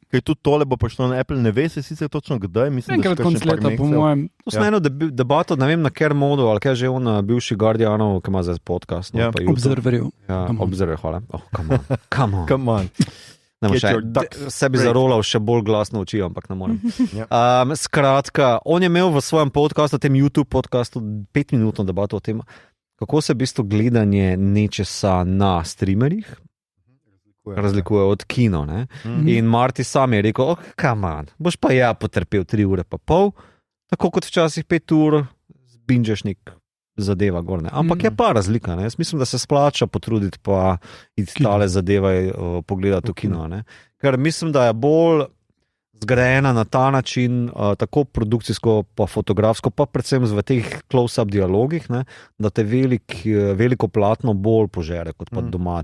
ker tudi tole bo prišlo na Apple, ne ve se sicer točno kdaj. Enkrat konc leta, po mojem. To smo eno debato, ne vem na ker modu, ali kaj že on, bivši Guardianov, ki ima zdaj podcast. Observerjev. Observerjev, hvala. Come on. Sebi zarolal še bolj glasno oči, ampak ne morem. Skratka, on je imel v svojem podcastu, tem YouTube podcastu, 5-minutno debato o tem, kako se v bistvu gledanje nečesa na streamerjih razlikuje od kino. Ne? In Marty sam je rekel, come on, boš pa potrpel 3 ure pa pol, tako kot včasih 5 ur, zbinžeš nek zadeva gorne. Ampak je pa razlika. Ne? Jaz mislim, da se splača potruditi pa iti tale zadeve pogledati v kino. Ne? Ker mislim, da je bolj zgrajena na ta način, tako produkcijsko, pa fotografsko, pa predvsem v teh close-up dialogih, ne, da te veliko platno bolj požere kot pa doma.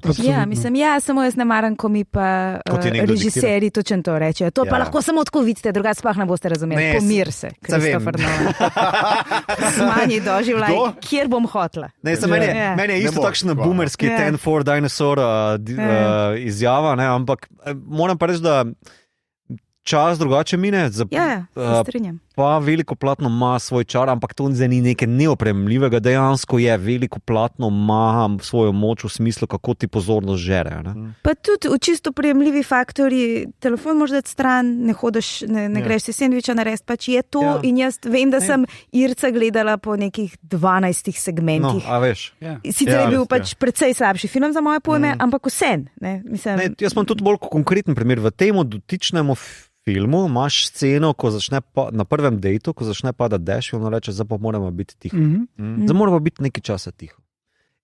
Samo jaz ne maram, ko mi pa režiserji točno to rečejo. To pa lahko samo tako vidite, drugače sploh ne boste razumeli. Pomir se, Christopher Nolan. Smanji doživljaj, kjer bom hotla. Meni je isto takšen boomerski 10-4 dinosaur izjava, ne, ampak moram pa reči, da čas drugače mine, pa veliko platno ima svoj čar, ampak to ni nekaj neopremljivega, dejansko je veliko platno ima svojo moč v smislu, kako ti pozornost žere. Ne? Pa tudi v čisto prejemljivi faktori, telefon moraš dati stran, ne hodiš, ne greš si sendviča narediti, pač je to in jaz vem, da sem Irca gledala po nekih 12 segmentih. No, a veš. Sicer je bil pač precej slabši film za moje pojme, ampak vsem. Jaz imam tudi bolj konkreten primer v temu dotičnemu filmu, imaš sceno, ko začne na prvem dejtu, ko začne padati dež, in on reče, zdaj pa moramo biti tiho. Zdaj moramo biti nekaj časa tiho.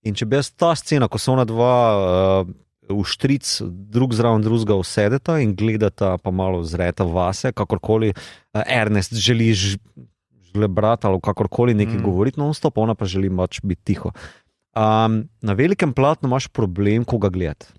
In če bi jaz ta scena, ko so ona dva v štric, drug zraven drugega usedeta in gledata pa malo zreta vase, kakorkoli Ernest želi žlebrati ali kakorkoli nekaj govoriti non-stop, ona pa želi pač biti tiho. Na velikem platnu imaš problem, koga gledati.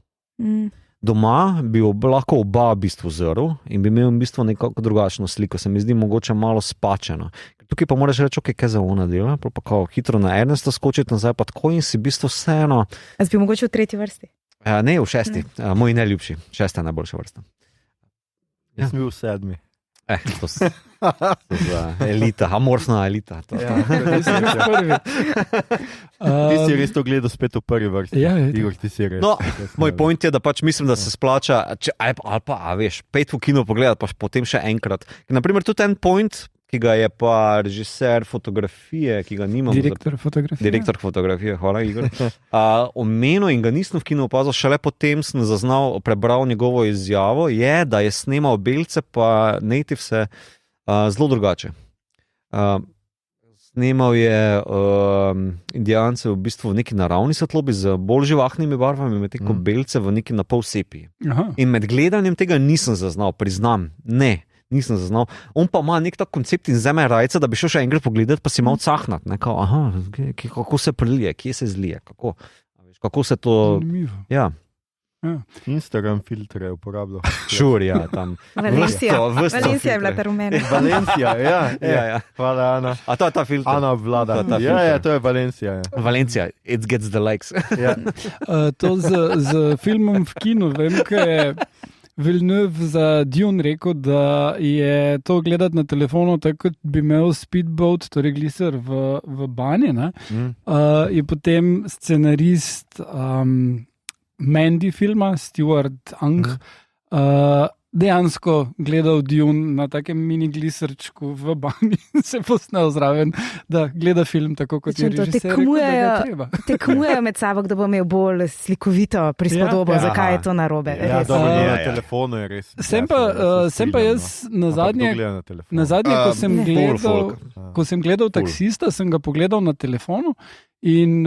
Doma bi lahko oba v bistvu zrl in bi imel v bistvu nekako drugačno sliko, se mi zdi mogoče malo spačeno. Tukaj pa moraš reči, kaj za ona dela, pa kao hitro na Ernesta skočiti nazaj, pa tako in si v bistvu vseeno. A bi mogoče v 3. vrsti? Ne, v 6. Moj najljubši. 6. je najboljša vrsta. Jaz sem bil v 7. To je elita, amorfna elita. Ti si bil prvi. Ti si res to gledal spet v prvi vrsti. Igor, ti si res. No, moj point je, da pač mislim, da se splača, ali pa, veš, 5 v kino pogledati, pa potem še enkrat. Naprimer, tudi en point, ki ga je pa režiser fotografije, ki ga nimam. Direktor fotografije, hvala Igor. Omenil in ga nisem v kinu opazil, šele potem sem prebral njegovo izjavo, je, da je snemal belce, pa native se zelo drugače. Snemal je Indijance v bistvu v neki naravni svetlobi z bolj živahnimi barvami, medtem ko belce v neki napol sepi. In med gledanjem tega nisem zaznal, priznam, nisem zaznal. On pa ima nek tak koncept in zeme rajca, da bi šel še enkrat pogledati, pa si mal cahnat. Kako se prelije, kje se zlije, kako se to... Ja. Instagram filtre je uporabljal. Tam. Valencija je bila ta rumena. Valencija, ja. Hvala, Ana. A to je ta filter? Ana vlada. Ja, to je Valencija. Valencija, it gets the likes. To z filmom v kinu, vem, kaj je Villeneuve za Dune rekel, da je to gledati na telefonu, tako kot bi imel speedboat, torej gliser v banji. Je potem scenarist Mandy filma, Stuart Ang, dejansko gledal Dune na takem mini gliserčku v banji in se posnel zraven, da gleda film tako, kot je režiser rekel, da ga treba. Tekmujejo med sabo, kdo bo imel bolj slikovito prispodobo, zakaj je to narobe. Na telefonu je res. Sem pa jaz na zadnje, ko sem gledal Taksista, sem ga pogledal na telefonu in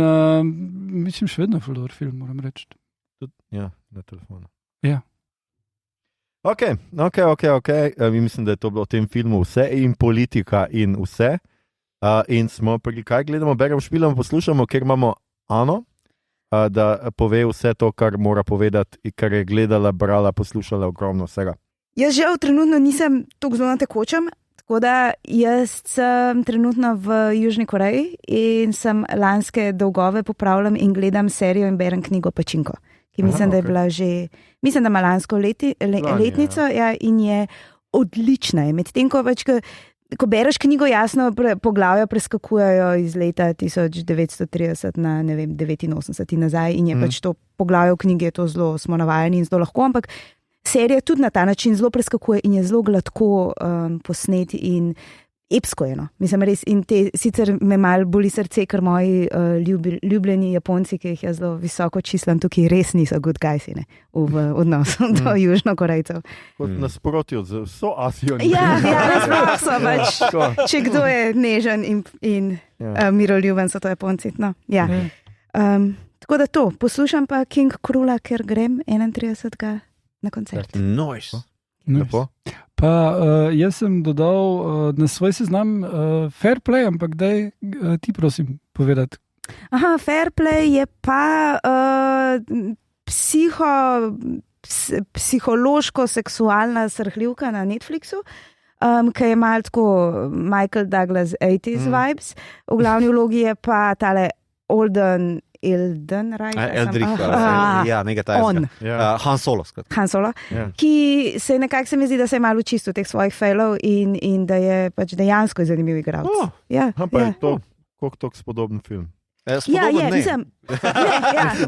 mislim, še vedno je film, moram reči. Ja, na telefonu. Ja. Ok. Mislim, da je to bilo v tem filmu vse in politika in vse. In smo pri kaj gledamo, beremo, špilamo, poslušamo, ker imamo Ano, da pove vse to, kar mora povedati, kar je gledala, brala, poslušala ogromno vsega. Jaz žal trenutno nisem tako zelo na tekočem, tako da jaz sem trenutno v Južni Koreji in sem lanske dolgove popravljam in gledam serijo in berem knjigo Pačinko. Mislim, da je bila že, mislim, da ima lansko letnico in je odlična. Medtem, ko bereš knjigo, jasno, poglavja preskakujejo iz leta 1930 na 89 in nazaj in je pač to poglavje v knjigi, to zelo smo navajeni in zelo lahko, ampak serija tudi na ta način zelo preskakuje in je zelo gladko posneti in epsko je, no. Mislim, res, in sicer me malo boli srce, ker moji ljubljeni Japonci, ki jih jaz zelo visoko čislam, tukaj res niso good guys v odnosu do Južnokorejcev. Kot nasprotju z vso Asijo. Ja, nasploh so pač. Če kdo je nežen in miroljuben, so to Japonci. No, ja. Tako da to, poslušam pa King Krula, ker grem 31. na koncert. Nice. Lepo. Pa jaz sem dodal na svoj seznam Fair Play, ampak daj ti prosim povedati. Aha, Fair Play je pa psihološko-seksualna srhljivka na Netflixu, ki je malo tako Michael Douglas 80s vibes. V glavni vlogi je pa tale Alden Eldrich, nekaj tajnega. Han Solo. Ki se nekako se mi zdi, da se je malo čistil teh svojih failov in da je pač dejansko zanimiv igralec. Pa je to, koliko spodoben film. Nisem.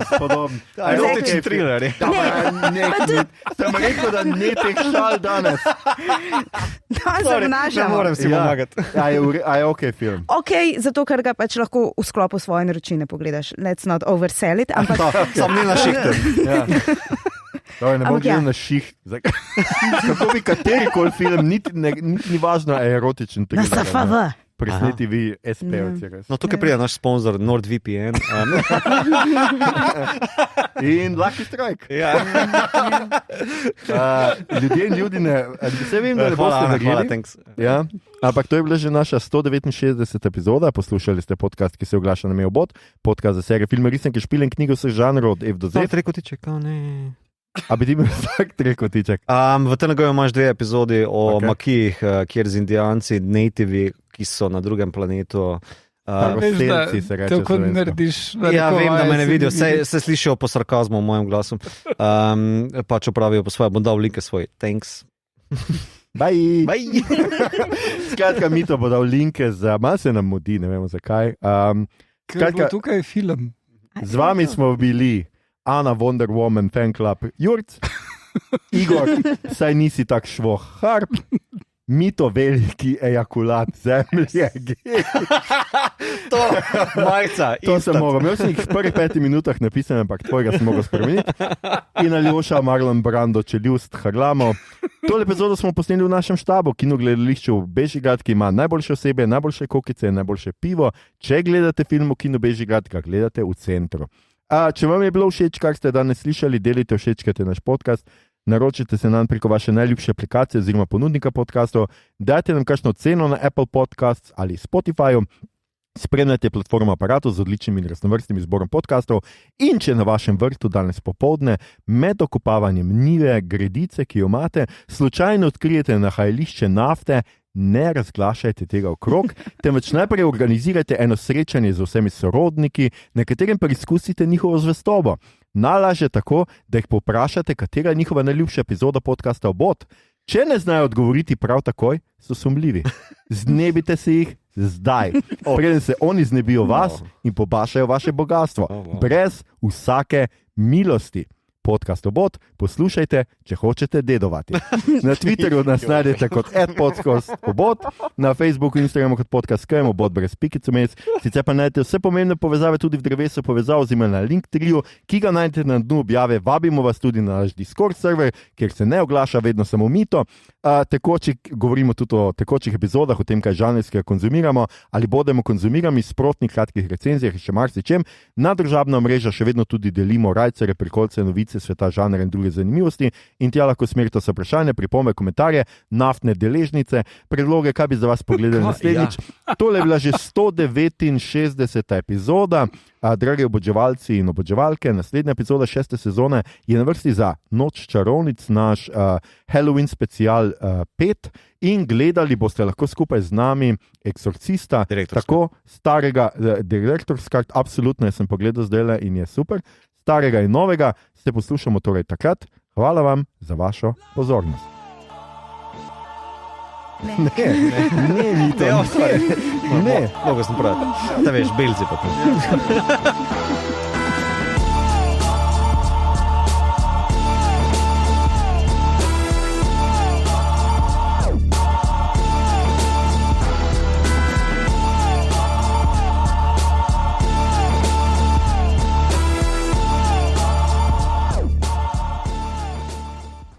Spodoben. Erotični thriller. Sem rekel, da ne teh šal danes. Danes se obnašamo. Ne morem si pomagati. A je ok film? Ok, zato ker ga pač lahko v sklopu svoje naročine pogledaš. Let's not oversell it, ampak... Sam ni na šihten. Ne bom gledal na ših. Kako bi katerikoli film, ni važno, je erotičen thriller. Na SFV. Presneti vi SP-ovci. No, tukaj pride naš sponsor NordVPN. In Lucky Strike. Ljudje in ljudine, vse vem, da ne boste naredili. Ampak to je bila že naša 169. epizoda. Poslušali ste podcast, ki se oglaša na Mailbot, podcast za serijo filme, risanke, špile in knjigo vseh žanrov od F do Z. Trikotiček, ne. A bi ti imel vsak trikotiček? V TNG-ju imaš 2 epizodi o makijih, kjer z indijanci, nativi, ki so na drugem planetu. Staroselci se reče. Tako narediš. Ja, vem, da me ne vidijo, se slišijo po sarkazmu v mojem glasu. Pač opravijo po svoje, bom dal linke svoj. Thanks. Bye. Skratka, Mito bo dal linke za, malo se nam mudi, ne vemo zakaj. Ker bo tukaj film. Z vami smo bili Ana Wonder Woman Fan Club Jurc, Igor, saj nisi tak švoh harp, Mito veliki ejakulat zemlje. To, majca. To sem mogel. Imel sem jih v prvih 5 minutah napisane, ampak tvojega sem mogel spremeniti. In Aljoša, Marlon Brando, Čeljust, Harlamo. Tole epizodo smo posneli v našem štabu, kinogledališču v Bežigrad, ki ima najboljše osebe, najboljše kokice, najboljše pivo. Če gledate film v kinu Bežigrad, ga gledate v centru. Če vam je bilo všeč, kar ste danes slišali, delite, všečkajte naš podcast, naročite se nam preko vaše najljubše aplikacije oziroma ponudnika podcastov, dajte nam kakšno ceno na Apple Podcasts ali Spotifyju, spremljajte platformo Aparatus z odličnim in raznovrstnim izborom podcastov in če na vašem vrtu danes popoldne med okopavanjem njive, gredice, ki jo imate, slučajno odkrijete nahajališče nafte, ne razglašajte tega okrog, temveč najprej organizirajte eno srečanje z vsemi sorodniki, na katerem preizkusite njihovo zvestobo. Najlažje tako, da jih povprašate, katera je njihova najljubša epizoda podcasta Obot. Če ne znajo odgovoriti prav takoj, so sumljivi. Znebite se jih zdaj, preden se oni znebijo vas in pobašajo vaše bogatstvo. Brez vsake milosti. Podcast Obot, poslušajte, če hočete dedovati. Na Twitterju nas najdete kot @podcastobot, na Facebooku in Instagramu kot podcast KM, Obot brez pikic vmes. Sicer pa najdete vse pomembne povezave tudi v drevesu povezav z imenom na Linktree, ki ga najdete na dnu objave. Vabimo vas tudi na naš Discord server, kjer se ne oglaša vedno samo Mito. Govorimo tudi o tekočih epizodah, o tem, kaj žanrskega konzumiramo ali bodemo konzumirani, sprotnih kratkih recenzijah in še marsičem. Na družabna mreža še vedno tudi delimo rajcere, prikolce, novice sveta žanra in druge zanimivosti in tja lahko smerite vse vprašanja, pripombe, komentarje, naftne deležnice, predloge, kaj bi za vas pogledali naslednjič. Tole je bila že 169. epizoda. Dragi oboževalci in oboževalke, naslednja epizoda 6. sezone je na vrsti za Noč čarovnic, naš Halloween special 5 in gledali boste lahko skupaj z nami Eksorcista, tako starega, direktorska, absolutno, jaz sem pogledal zdaj in je super, starega in novega, se poslušamo torej takrat. Hvala vam za vašo pozornost. Ne, ni to. Ne, mnogo sem prav. Da veš, belzi pa to.